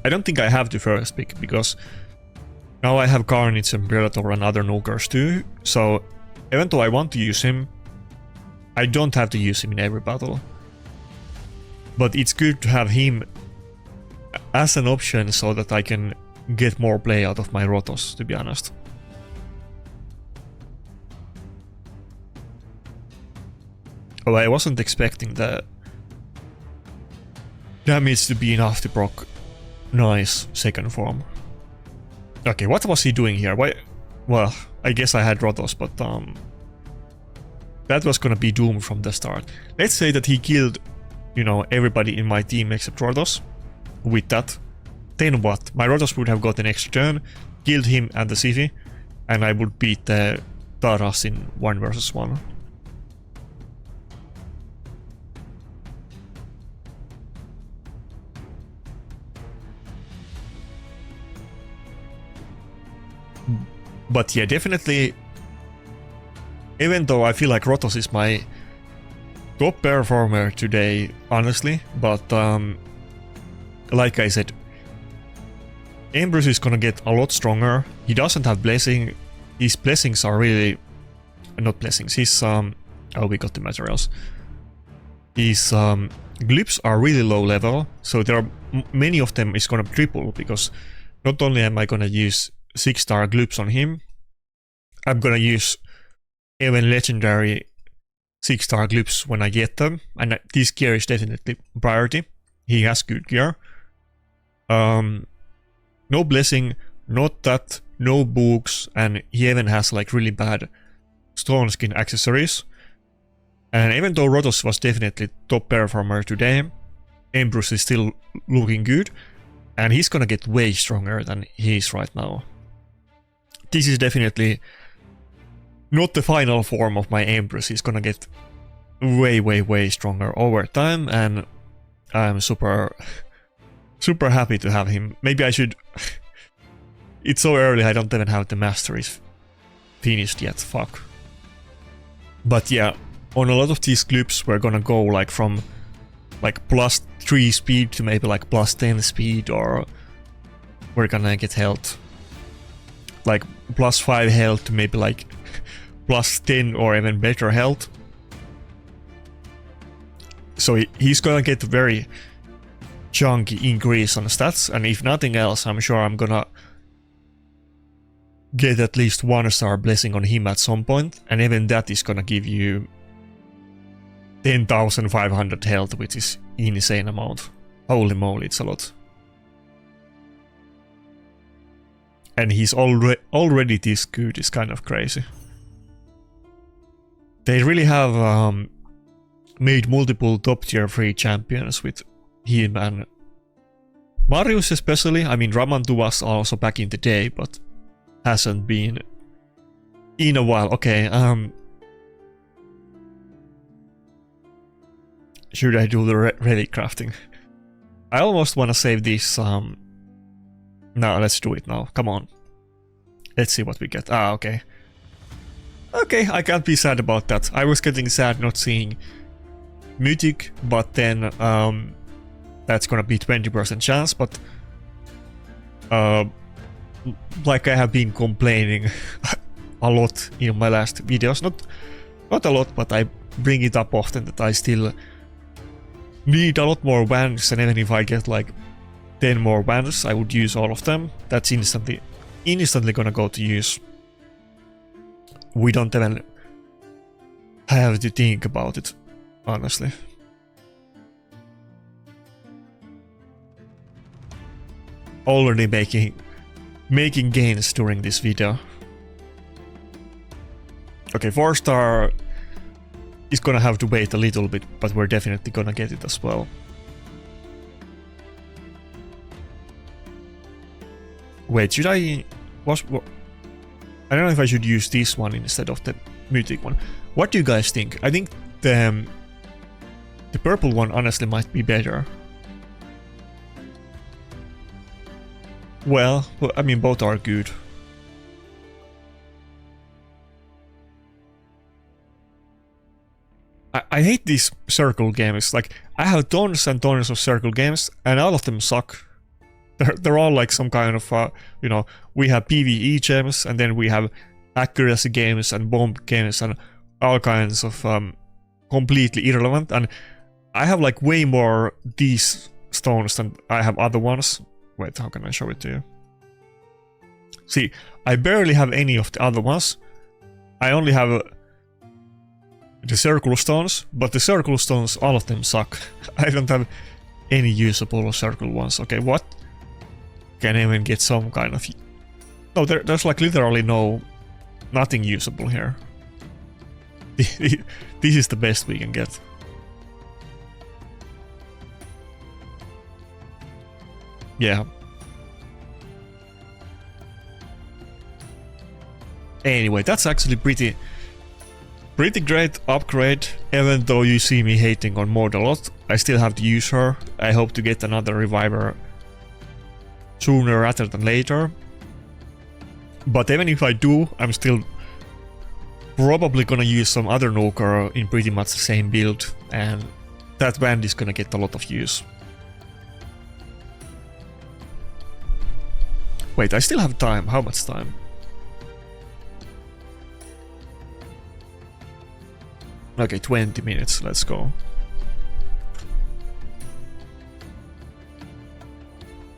I don't think I have the first pick, because now I have Carnage and Predator and other nukers too, so even though I want to use him, I don't have to use him in every battle. But it's good to have him as an option so that I can get more play out of my Rotos, to be honest. Oh, I wasn't expecting the damage to be enough to proc nice second form. Okay, what was he doing here? Why? Well, I guess I had Rotos, but that was gonna be doomed from the start. Let's say that he killed, you know, everybody in my team except Rotos. With that, then what? My Rotos would have got an extra turn, killed him and the Siphi, and I would beat the Taras in 1 versus 1. But yeah, definitely, even though I feel like Rotos is my top performer today, honestly, but like I said, Embrys is gonna get a lot stronger. He doesn't have blessing. His blessings are really... not blessings, his... oh, we got the materials. His glyphs are really low level, so there are many of them is gonna triple, because not only am I gonna use 6-star glyphs on him, I'm gonna use even legendary 6-star glyphs when I get them, and this gear is definitely priority. He has good gear. No blessing, not that, no books, and he even has like really bad stone skin accessories. And even though Rotos was definitely top performer today, Embrys is still looking good, and he's gonna get way stronger than he is right now. This is definitely not the final form of my Embrys. He's gonna get way stronger over time, and I'm super happy to have him. Maybe I should... It's so early, I don't even have the masteries finished yet, fuck. But yeah, on a lot of these glyphs we're gonna go like from like +3 speed to maybe like +10 speed, or we're gonna get health like +5 health to maybe like +10 or even better health. So he's gonna get very chunky increase on stats, and if nothing else, I'm sure I'm gonna get at least 1-star blessing on him at some point, and even that is gonna give you 10,500 health, which is insane amount. Holy moly, it's a lot. And he's already this good is kind of crazy. They really have made multiple top tier 3 champions with him, and Marius especially. I mean, Ramantu was also back in the day, but hasn't been in a while. Okay, should I do the relic crafting? I almost want to save this. No, let's do it now. Come on. Let's see what we get. Ah, okay. Okay, I can't be sad about that. I was getting sad not seeing Mythic, but then that's gonna be 20% chance, but like I have been complaining a lot in my last videos, not a lot, but I bring it up often that I still need a lot more bands, and even if I get like 10 more bands, I would use all of them. That's instantly gonna go to use. We don't even have to think about it, honestly. Already making gains during this video. Okay, 4-star is gonna have to wait a little bit, but we're definitely gonna get it as well. Wait, should I... I don't know if I should use this one instead of the Mythic one. What do you guys think? I think the purple one honestly might be better. Well, I mean, both are good. I hate these circle games. Like, I have tons and tons of circle games, and all of them suck. They're all like some kind of, you know, we have PvE gems, and then we have accuracy games and bomb games and all kinds of completely irrelevant. And I have like way more these stones than I have other ones. Wait, how can I show it to you? See, I barely have any of the other ones. I only have the circle stones, but the circle stones, all of them suck. I don't have any usable circle ones. Okay, what? Can I even get some kind of... No, there's like literally nothing usable here. This is the best we can get. Yeah. Anyway, that's actually pretty great upgrade. Even though you see me hating on Maud a lot, I still have to use her. I hope to get another reviver sooner rather than later. But even if I do, I'm still probably gonna use some other Nuker in pretty much the same build, and that band is gonna get a lot of use. Wait, I still have time. How much time? Okay, 20 minutes. Let's go.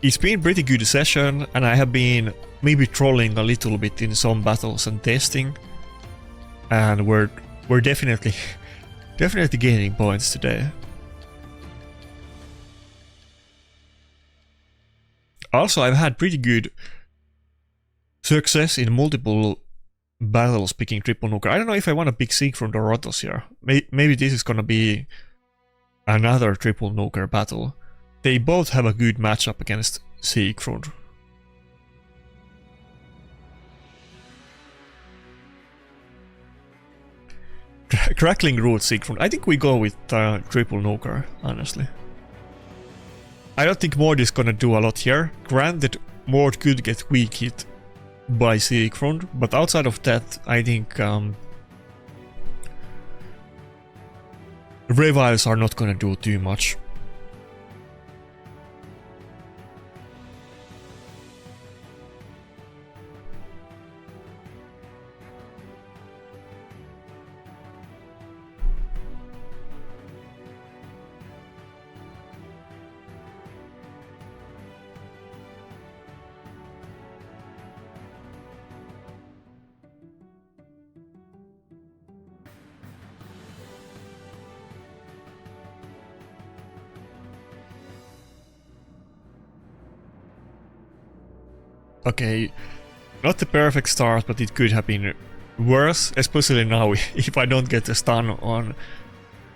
It's been pretty good session, and I have been maybe trolling a little bit in some battles and testing, and we're definitely gaining points today. Also, I've had pretty good success in multiple battles picking triple nuker. I don't know if I want to pick Siegfried or Rotos here. Maybe this is gonna be another triple nuker battle. They both have a good matchup against Siegfried. Crackling Root Siegfried. I think we go with triple nuker, honestly. I don't think Maud is gonna do a lot here. Granted, Maud could get weak hit by Siegfried, but outside of that, I think revives are not gonna do too much. Okay, not the perfect start, but it could have been worse, especially now if I don't get a stun on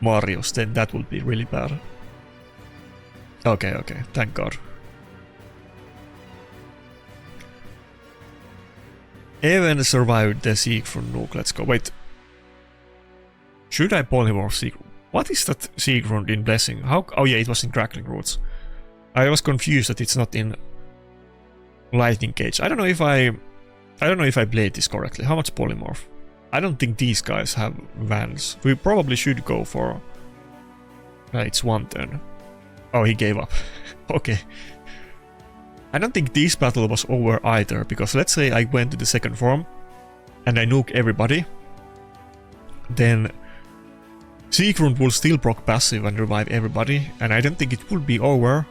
Marius, then that would be really bad. Okay, thank God. Even survived the Siegfried nuke, let's go. Wait. Should I polymorph Siegfried? What is that Siegfried in Blessing? How? Oh yeah, it was in Crackling Roots. I was confused that it's not in Lightning Cage. I don't know if I played this correctly. How much polymorph? I don't think these guys have Vans. We probably should go for... it's one turn. Oh, he gave up. Okay. I don't think this battle was over either, because let's say I went to the second form and I nuke everybody. Then Siegfried will still proc passive and revive everybody, and I don't think it will be over.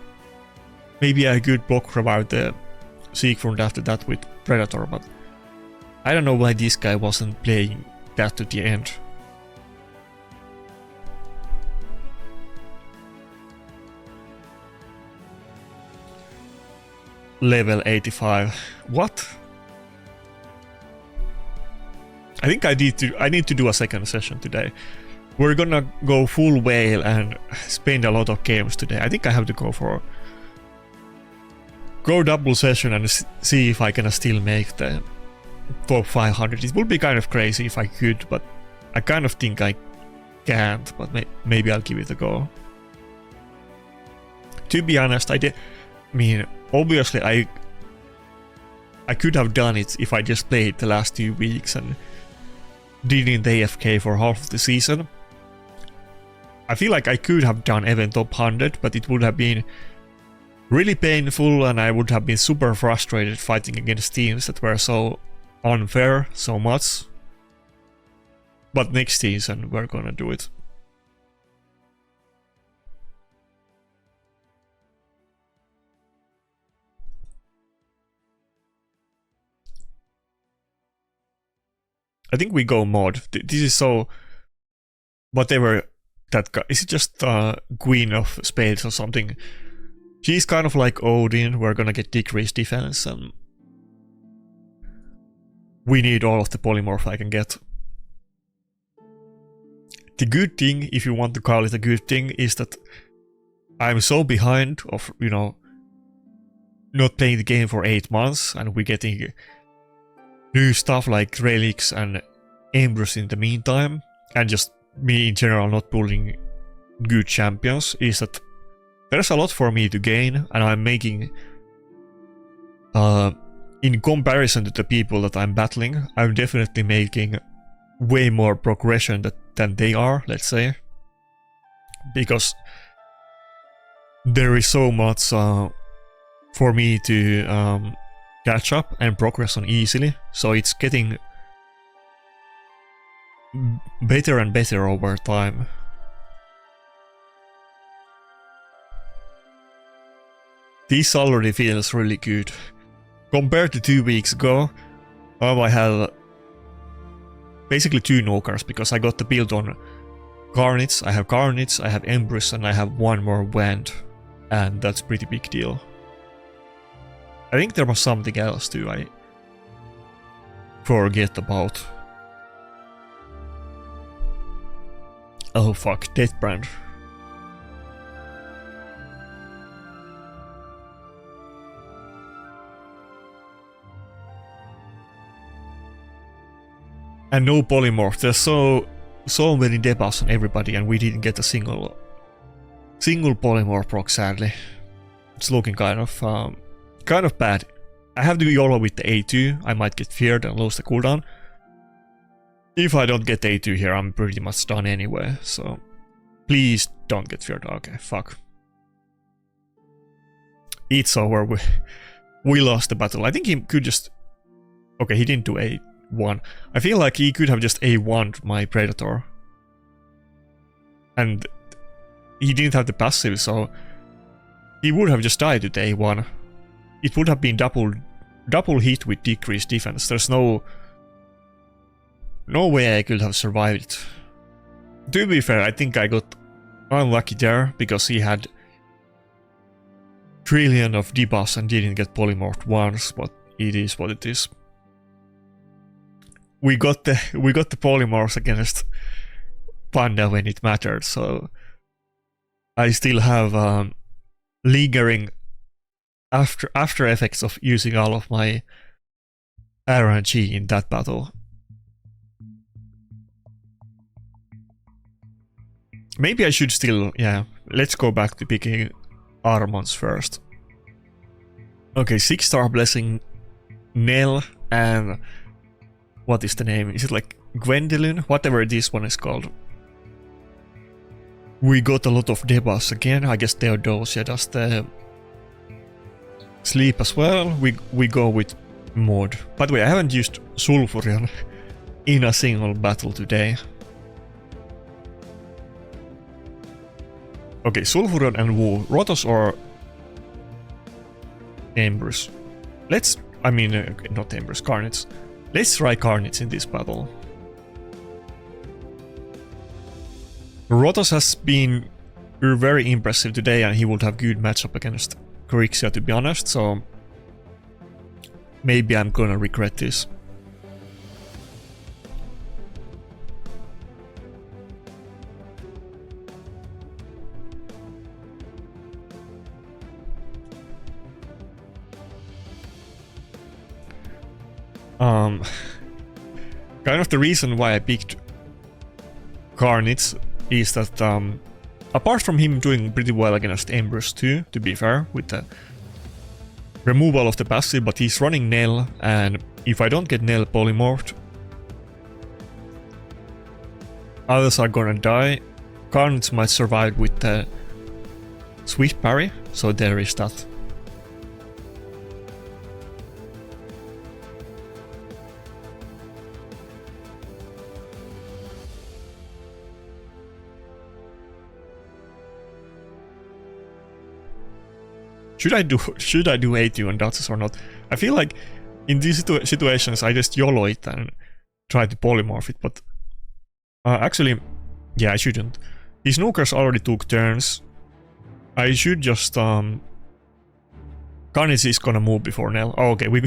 Maybe I could block revive the Siegfried after that with Predator, but I don't know why this guy wasn't playing that to the end. Level 85. What? I think I need to do a second session today. We're gonna go full whale and spend a lot of games today. I think I have to go double session and see if I can still make the top 500. It would be kind of crazy if I could, but I kind of think I can't, but maybe I'll give it a go. To be honest, I mean, obviously I could have done it if I just played the last 2 weeks and didn't AFK for half of the season. I feel like I could have done event top 100, but it would have been really painful and I would have been super frustrated fighting against teams that were so unfair so much. But next season we're gonna do it. I think we go mod. This is so... Whatever that guy... Is it just Queen of Spades or something? She's kind of like Odin. We're gonna get decreased defense and... We need all of the polymorph I can get. The good thing, if you want to call it a good thing, is that I'm so behind of, you know, not playing the game for 8 months and we're getting new stuff like relics and Embrys in the meantime, and just me in general not pulling good champions, is that there's a lot for me to gain and I'm making, in comparison to the people that I'm battling, I'm definitely making way more progression than they are, let's say. Because there is so much for me to catch up and progress on easily, so it's getting better and better over time. This already feels really good. Compared to 2 weeks ago, I have basically 2 Nokars, because I got the build on Carnage, I have Embrys, and I have 1 more Wand, and that's pretty big deal. I think there was something else too I forget about. Oh fuck, Deathbrand. And no polymorph. There's so many debuffs on everybody and we didn't get a single polymorph proc, sadly. It's looking kind of bad. I have to YOLO with the A2, I might get feared and lose the cooldown. If I don't get A2 here, I'm pretty much done anyway, so... Please don't get feared. Okay, fuck. It's over, we lost the battle. I think he could just... Okay, he didn't do A1. I feel like he could have just A1'd my Predator. And he didn't have the passive, so... He would have just died with A1. It would have been double hit with decreased defense. There's no way I could have survived it. To be fair, I think I got unlucky there because he had trillion of debuffs and didn't get polymorphed once, but it is what it is. We got the polymorphs against Panda when it mattered, so I still have lingering after effects of using all of my RNG in that battle. Maybe I should still, yeah, let's go back to picking Armons first. Okay, 6-star blessing, Nell, and what is the name? Is it like Gwendolyn? Whatever this one is called. We got a lot of debuffs again. I guess Theodosia does the sleep as well. We go with mod. By the way, I haven't used Sulfurion in a single battle today. Okay, Sulfurion and Wu. Rotos or Embrys? I mean, not Embrys, Carnage. Let's try Carnage in this battle. Rotos has been very impressive today and he would have good matchup against Grixia, to be honest, so maybe I'm gonna regret this. Kind of the reason why I picked Carnage is that apart from him doing pretty well against Embrys too, to be fair, with the removal of the passive, but he's running Nell, and if I don't get Nell polymorphed, others are gonna die, Carnage might survive with the swift parry, so there is that. Should I do A2 on dodges or not? I feel like in these situations I just YOLO it and try to polymorph it, but actually, yeah, I shouldn't. His Nukers already took turns. I should just Carnage is gonna move before Nell. Oh, okay, we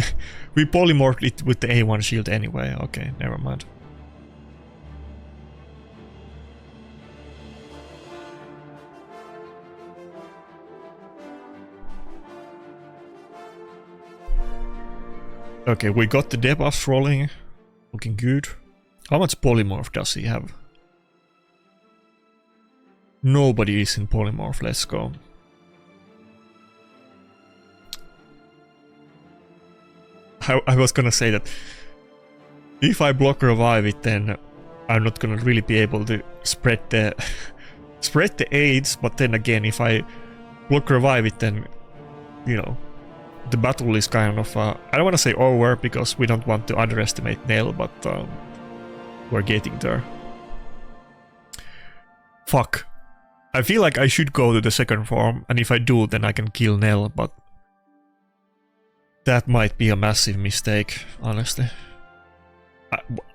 polymorphed it with the A1 shield anyway. Okay, never mind. Okay, we got the debuffs rolling. Looking good. How much polymorph does he have? Nobody is in polymorph, let's go. I was gonna say that if I block revive it, then I'm not gonna really be able to spread the aids, but then again, if I block revive it, then, you know, the battle is kind of, I don't want to say over, because we don't want to underestimate Nell, but we're getting there. Fuck. I feel like I should go to the second form, and if I do, then I can kill Nell, but that might be a massive mistake, honestly.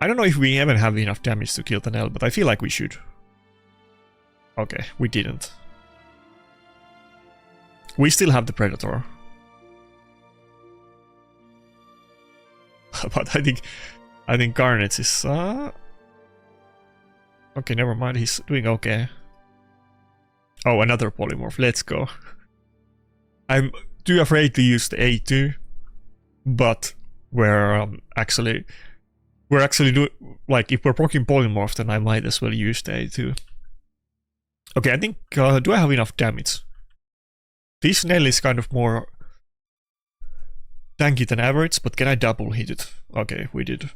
I don't know if we even have enough damage to kill the Nell, but I feel like we should. Okay, we didn't. We still have the Predator. But I think Carnage is okay, never mind, he's doing okay. Oh, another polymorph, let's go. I'm too afraid to use the A2, but we're actually doing, like, if we're proccing polymorph, then I might as well use the A2. Okay, I think, do I have enough damage? This Nell is kind of more tanky than average, but can I double hit it? Okay, we did.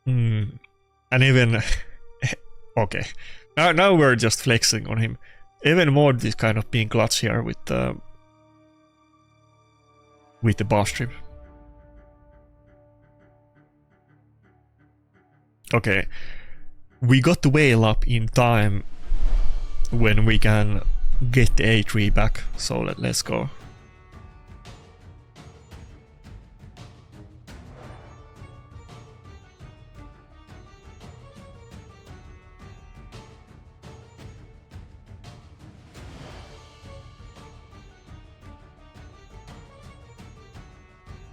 And even... okay. Now we're just flexing on him. Even more this kind of being clutch here with the buff strip. Okay. We got the whale up in time when we can get the A3 back, so let's go.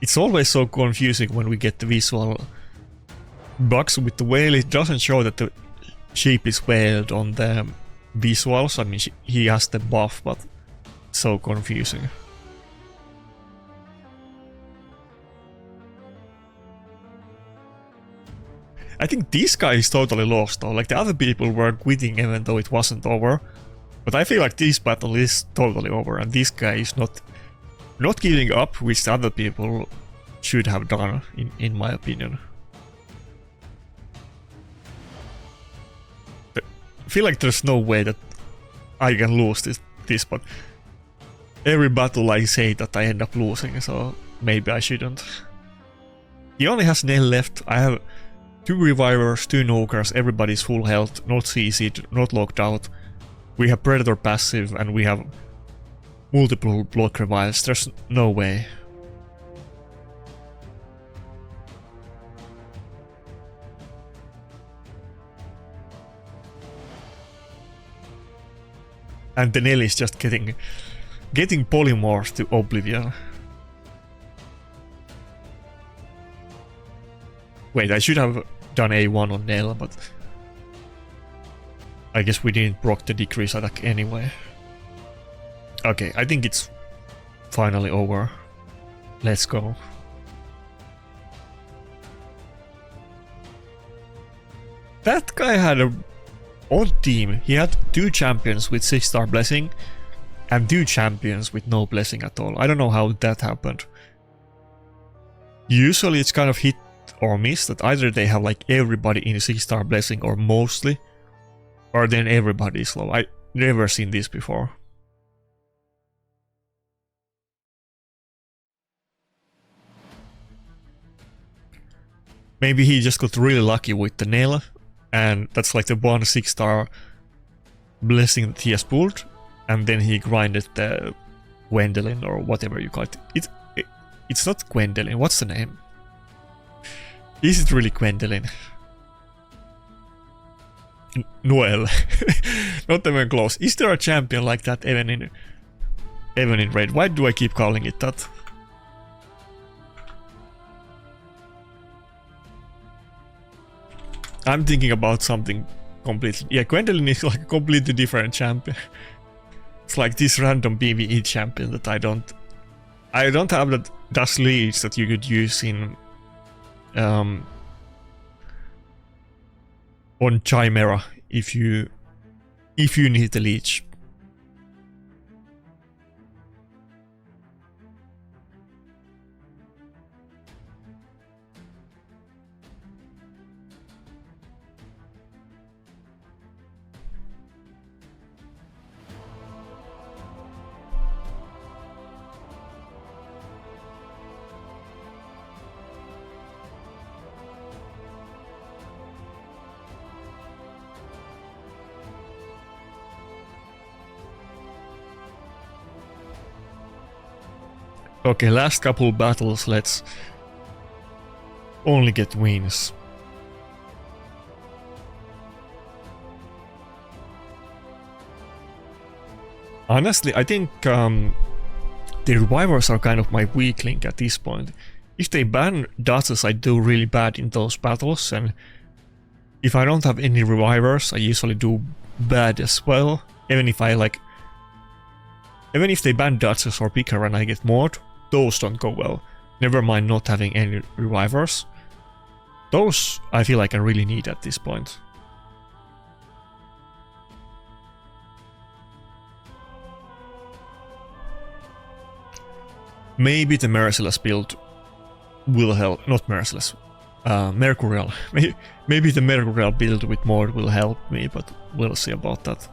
It's always so confusing when we get the visual bugs with the whale. It doesn't show that the sheep is whaled on the visuals. I mean, he has the buff, but it's so confusing. I think this guy is totally lost though. Like, the other people were quitting even though it wasn't over. But I feel like this battle is totally over, and this guy is not giving up, which the other people should have done, in my opinion. I feel like there's no way that I can lose this, but every battle I say that I end up losing, so maybe I shouldn't. He only has Nell left. I have 2 revivers, 2 nukers, everybody's full health, not CC'd, not locked out. We have Predator passive, and we have multiple block revives. There's no way. And the Nell is just getting polymorphed to oblivion. Wait, I should have done A1 on Nell, but I guess we didn't proc the decrease attack anyway. Okay, I think it's finally over. Let's go. That guy had a odd team. He had 2 champions with 6-star blessing and 2 champions with no blessing at all. I don't know how that happened. Usually it's kind of hit or miss that either they have like everybody in 6-star blessing or mostly, or then everybody is low. I never seen this before. Maybe he just got really lucky with the nail, and that's like the one 6-star blessing that he has pulled, and then he grinded the Gwendolyn or whatever you call it. It's not Gwendolyn. What's the name? Is it really Gwendolyn? Noel. Not even close. Is there a champion like that even in Raid? Why do I keep calling it that? I'm thinking about something completely... Yeah, Gwendolyn is like a completely different champion. It's like this random PvE champion that I don't have that does leads that you could use in on Chimera if you need the leech. Okay, last couple battles, let's only get wins. Honestly, I think the revivers are kind of my weak link at this point. If they ban dodges, I do really bad in those battles, and if I don't have any revivers, I usually do bad as well. Even if they ban dodges or picker and I get mod, those don't go well. Never mind not having any revivers. Those I feel like I really need at this point. Maybe the Merciless build will help. Not Merciless. Mercurial. Maybe the Mercurial build with mod will help me, but we'll see about that.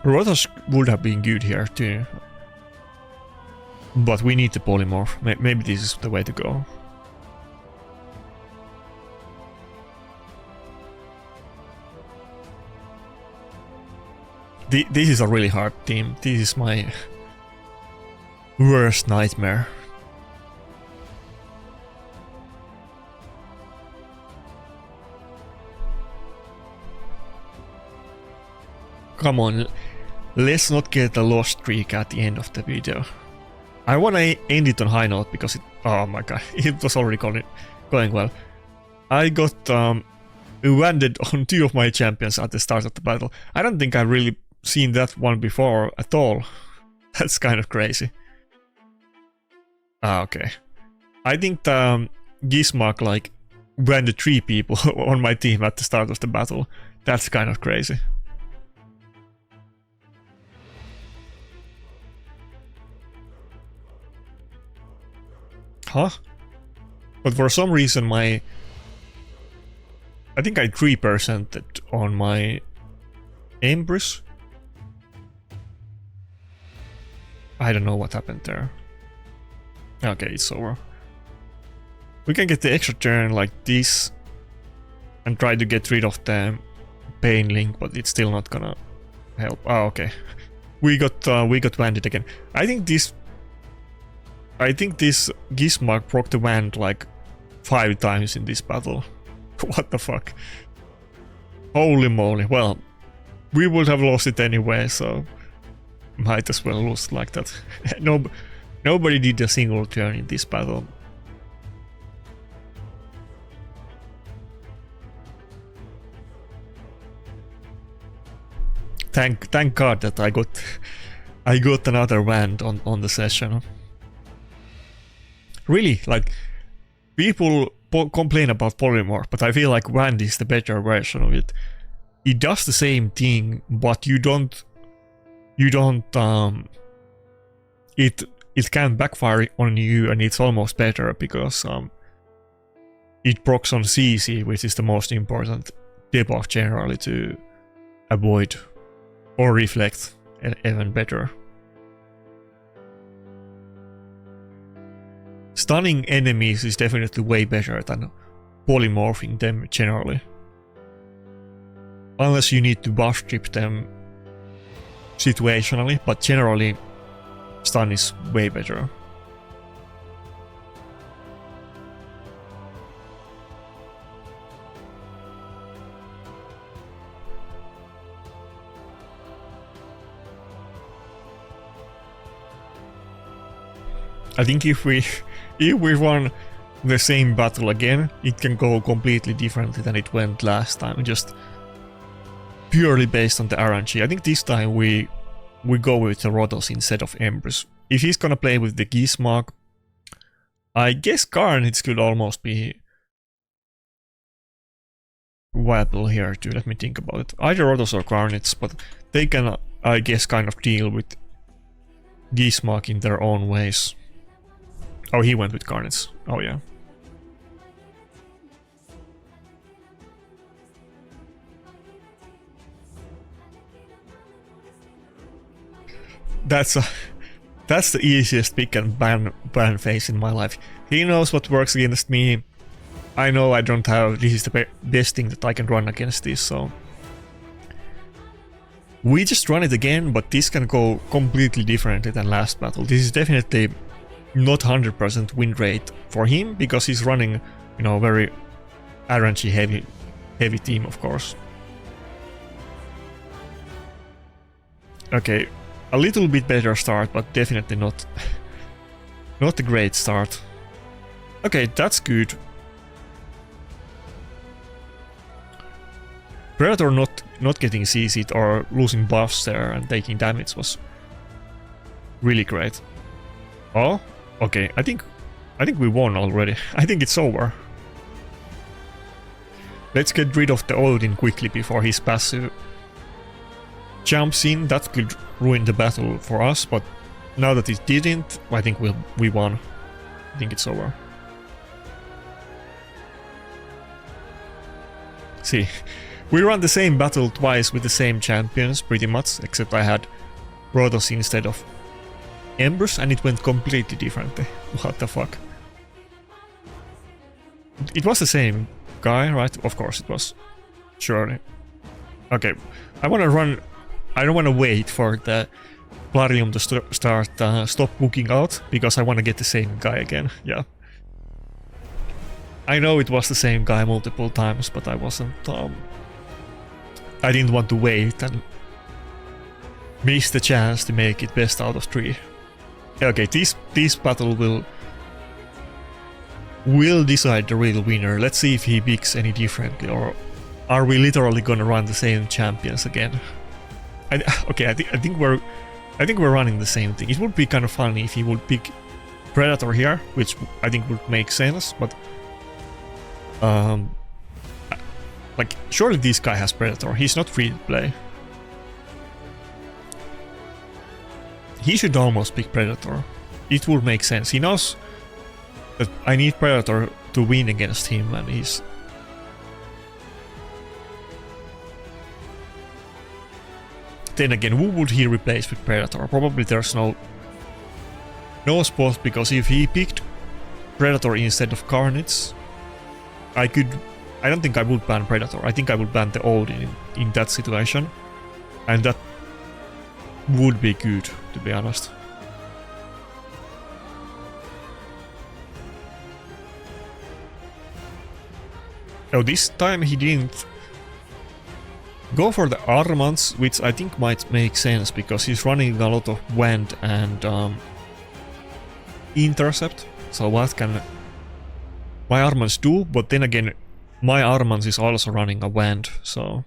Rotos would have been good here too. But we need the polymorph. Maybe this is the way to go. This is a really hard team. This is my worst nightmare. Come on, let's not get a lost streak at the end of the video. I wanna end it on high note because it... Oh my god, it was already going well. I got landed on 2 of my champions at the start of the battle. I don't think I've really seen that one before at all. That's kind of crazy. Ah, okay. I think Gizmark like landed 3 people on my team at the start of the battle. That's kind of crazy. Huh? But for some reason I think I 3%ed on my Embrys. I don't know what happened there. Okay, it's over. We can get the extra turn like this and try to get rid of the pain link, but it's still not gonna help. Oh, okay. We got wanded again. I think this Gizmark proc the wand like 5 times in this battle. What the fuck? Holy moly. Well, we would have lost it anyway, so might as well lose like that. Nobody did a single turn in this battle. Thank God that I got another wand on the session. Really, like, people complain about polymorph, but I feel like wand is the better version of it. It does the same thing, but you don't you don't it can backfire on you, and it's almost better because it procs on CC, which is the most important debuff generally to avoid or reflect even better. Stunning enemies is definitely way better than polymorphing them generally. Unless you need to buff strip them situationally, but generally stun is way better. I think if we run the same battle again, it can go completely differently than it went last time, just purely based on the RNG. I think this time we go with the Rotos instead of Embrys. If he's gonna play with the Gizmog, I guess Carnage could almost be viable here too. Let me think about it. Either Rotos or Carnage, but they can, I guess, kind of deal with Gizmog in their own ways. Oh, he went with Carnage. Oh yeah. That's the easiest pick and ban phase in my life. He knows what works against me. I know I don't have. This is the best thing that I can run against this, so we just run it again. But this can go completely differently than last battle. This is definitely not 100% win rate for him because he's running, you know, very RNG heavy team, of course. Okay. A little bit better start, but definitely not a great start. Okay, that's good. Predator not getting CC'd or losing buffs there and taking damage was really great. Oh, okay. I think we won already. I think it's over. Let's get rid of the Odin quickly before his passive jumps in. That could ruin the battle for us, but now that it didn't, I think we won. I think it's over. See, we run the same battle twice with the same champions, pretty much, except I had Rotos instead of Embrys, and it went completely differently. What the fuck? It was the same guy, right? Of course it was. Surely. Okay, I wanna run. I don't want to wait for the Plarium to stop booking out, because I want to get the same guy again, yeah. I know it was the same guy multiple times, but I wasn't... I didn't want to wait and miss the chance to make it best out of 3. Okay, this battle will decide the real winner. Let's see if he picks any differently, or are we literally gonna run the same champions again? Okay, I think we're running the same thing. It would be kind of funny if he would pick Predator here, which I think would make sense, but like, surely this guy has Predator. He's not free to play. He should almost pick Predator. It would make sense. He knows that I need Predator to win against him, and he's... Then again, who would he replace with Predator? Probably there's no spot, because if he picked Predator instead of Carnage, I don't think I would ban Predator. I think I would ban the Odin in that situation, and that would be good, to be honest. Oh, this time he didn't go for the Armans, which I think might make sense, because he's running a lot of Wand and Intercept. So what can my Armans do? But then again, my Armans is also running a Wand, so...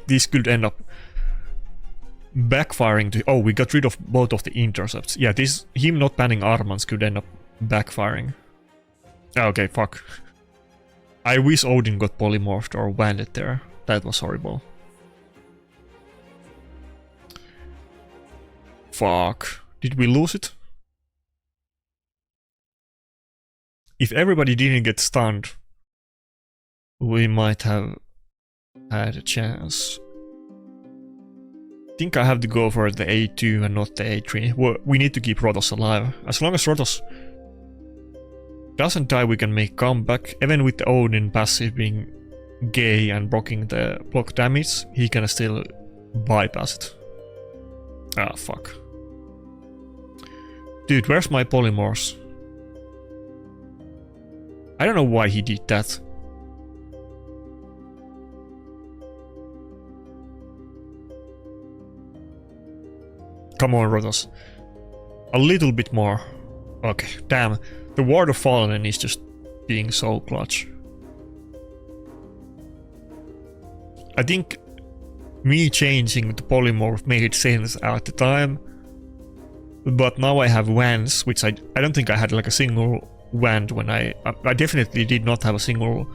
This could end up backfiring to... Oh, we got rid of both of the Intercepts. Yeah, him not banning Armans could end up backfiring. Okay, fuck. I wish Odin got polymorphed or wanded there. That was horrible. Fuck. Did we lose it? If everybody didn't get stunned, we might have had a chance. I think I have to go for the A2 and not the A3. We need to keep Rotos alive. As long as Rotos doesn't die, we can make comeback. Even with the Odin passive being gay and blocking the block damage, he can still bypass it. Ah, fuck. Dude, where's my polymorphs? I don't know why he did that. Come on, Rotos. A little bit more. Okay, damn. The Ward of Fallen is just being so clutch. I think me changing the polymorph made sense at the time. But now I have wands, which I don't think I had like a single wand when I definitely did not have a single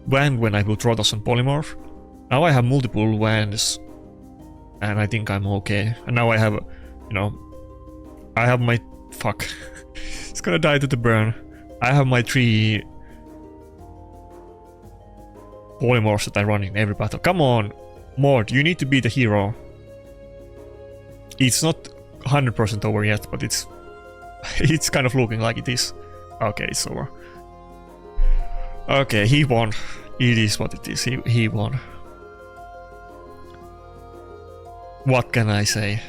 wand when I built Rotos and polymorph. Now I have multiple wands. And I think I'm okay. And now I have, you know, I have my... Fuck. It's gonna die to the burn. I have my 3 polymorphs that I run in every battle. Come on, Mord, you need to be the hero. It's not 100% over yet, but it's kind of looking like it is. Okay, it's over. Okay, he won. It is what it is. He won. What can I say?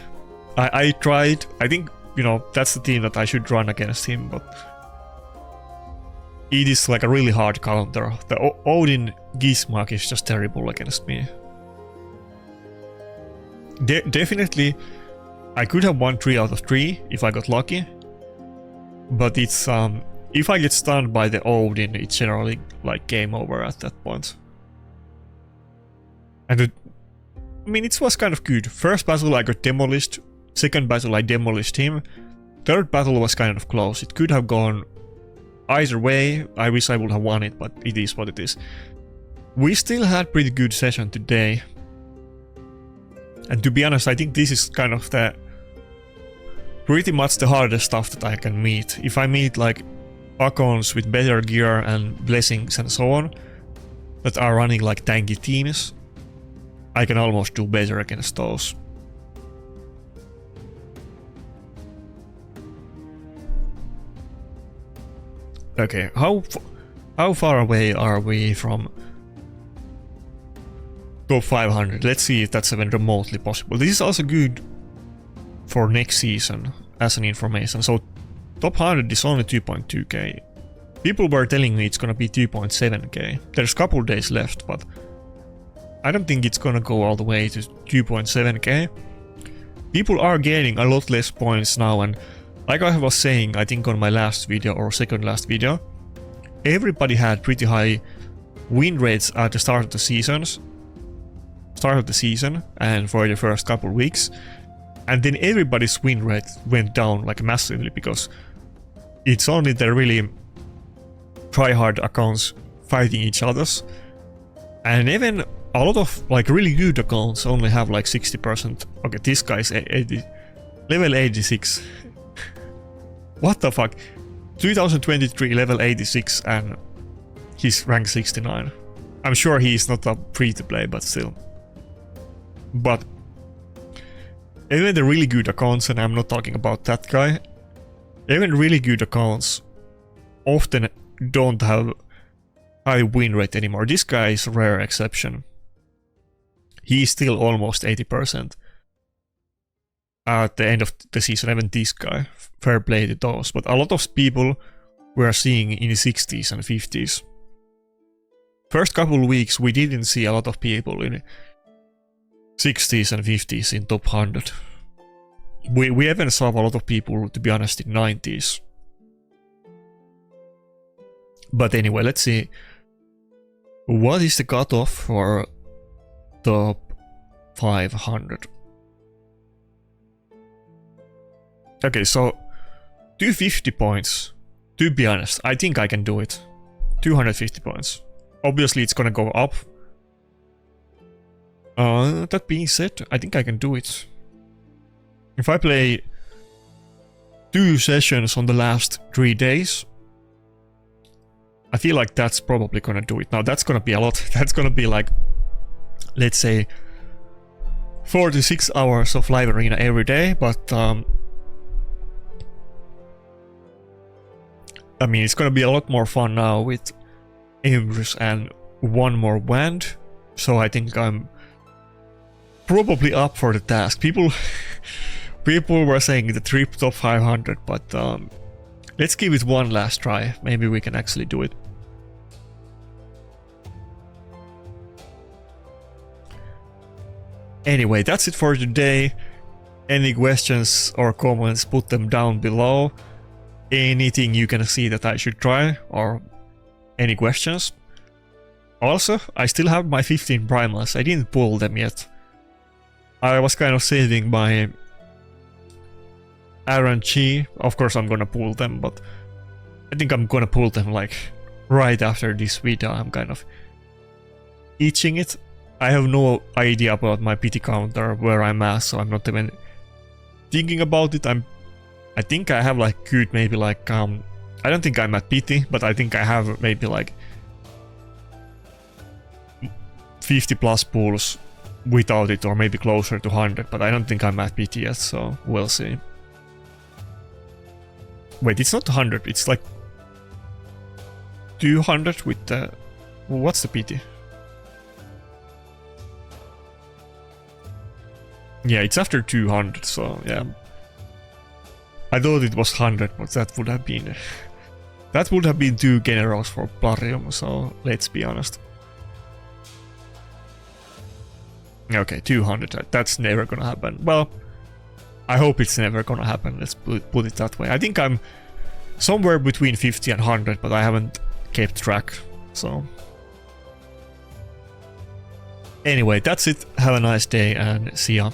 I tried. I think, you know, that's the team that I should run against him, but it is like a really hard counter. The Odin Gizmak is just terrible against me. Definitely, I could have won 3 out of 3 if I got lucky, but it's if I get stunned by the Odin, it's generally like game over at that point. And I mean, it was kind of good. First battle I got demolished, second battle I demolished him, third battle was kind of close. It could have gone either way. I wish I would have won it, but it is what it is. We still had pretty good session today. And to be honest, I think this is kind of the pretty much the hardest stuff that I can meet. If I meet like accounts with better gear and blessings and so on, that are running like tanky teams, I can almost do better against those. Okay, how far away are we from top 500? Let's see if that's even remotely possible. This is also good for next season as an information. So top 100 is only 2.2k. People were telling me it's gonna be 2.7k. There's a couple days left, but I don't think it's gonna go all the way to 2.7k. People are gaining a lot less points now, and like I was saying, I think on my last video or second last video, everybody had pretty high win rates at the start of the season and for the first couple weeks, and then everybody's win rate went down like massively because it's only the really try-hard accounts fighting each other's, and even a lot of like really good accounts only have like 60%. Okay, this guy's level 86. What the fuck? 2023 level 86 and he's rank 69. I'm sure he's not a free to play, but still. But even the really good accounts, and I'm not talking about that guy, even really good accounts often don't have high win rate anymore. This guy is a rare exception. He's still almost 80% at the end of the season, even this guy. Fair play to those, but a lot of people we are seeing in the 60s and 50s. First couple of weeks we didn't see a lot of people in 60s and 50s in top 100. We even saw a lot of people, to be honest, in 90s. But anyway, let's see. What is the cutoff for top 500? Okay, so 250 points. To be honest, I think I can do it. 250 points. Obviously, it's gonna go up. That being said, I think I can do it. If I play 2 sessions on the last 3 days, I feel like that's probably gonna do it. Now that's gonna be a lot. That's gonna be like, let's say, 4 to 6 hours of live arena every day, but I mean, it's gonna be a lot more fun now with Embrys and one more wand, so I think I'm probably up for the task. People were saying the trip top 500, but let's give it one last try. Maybe we can actually do it. Anyway, that's it for today. Any questions or comments, put them down below. Anything you can see that I should try, or any questions. Also, I still have my 15 primals. I didn't pull them yet. I was kind of saving my RNG. Of course I'm gonna pull them, but I think I'm gonna pull them like right after this video. I'm kind of itching it. I have no idea about my pity counter, where I'm at, so I'm not even thinking about it. I think I have like good, maybe like I don't think I'm at pity, but I think I have maybe like 50 plus pulls without it, or maybe closer to 100, but I don't think I'm at pity yet, so we'll see. Wait, it's not 100, it's like 200 with the... What's the pity? Yeah, it's after 200, so yeah. I thought it was 100, but that would have been... that would have been too generous for Plarium, so let's be honest. Okay, 200, that's never gonna happen. Well, I hope it's never gonna happen, let's put it that way. I think I'm somewhere between 50 and 100, but I haven't kept track, so... Anyway, that's it, have a nice day and see ya.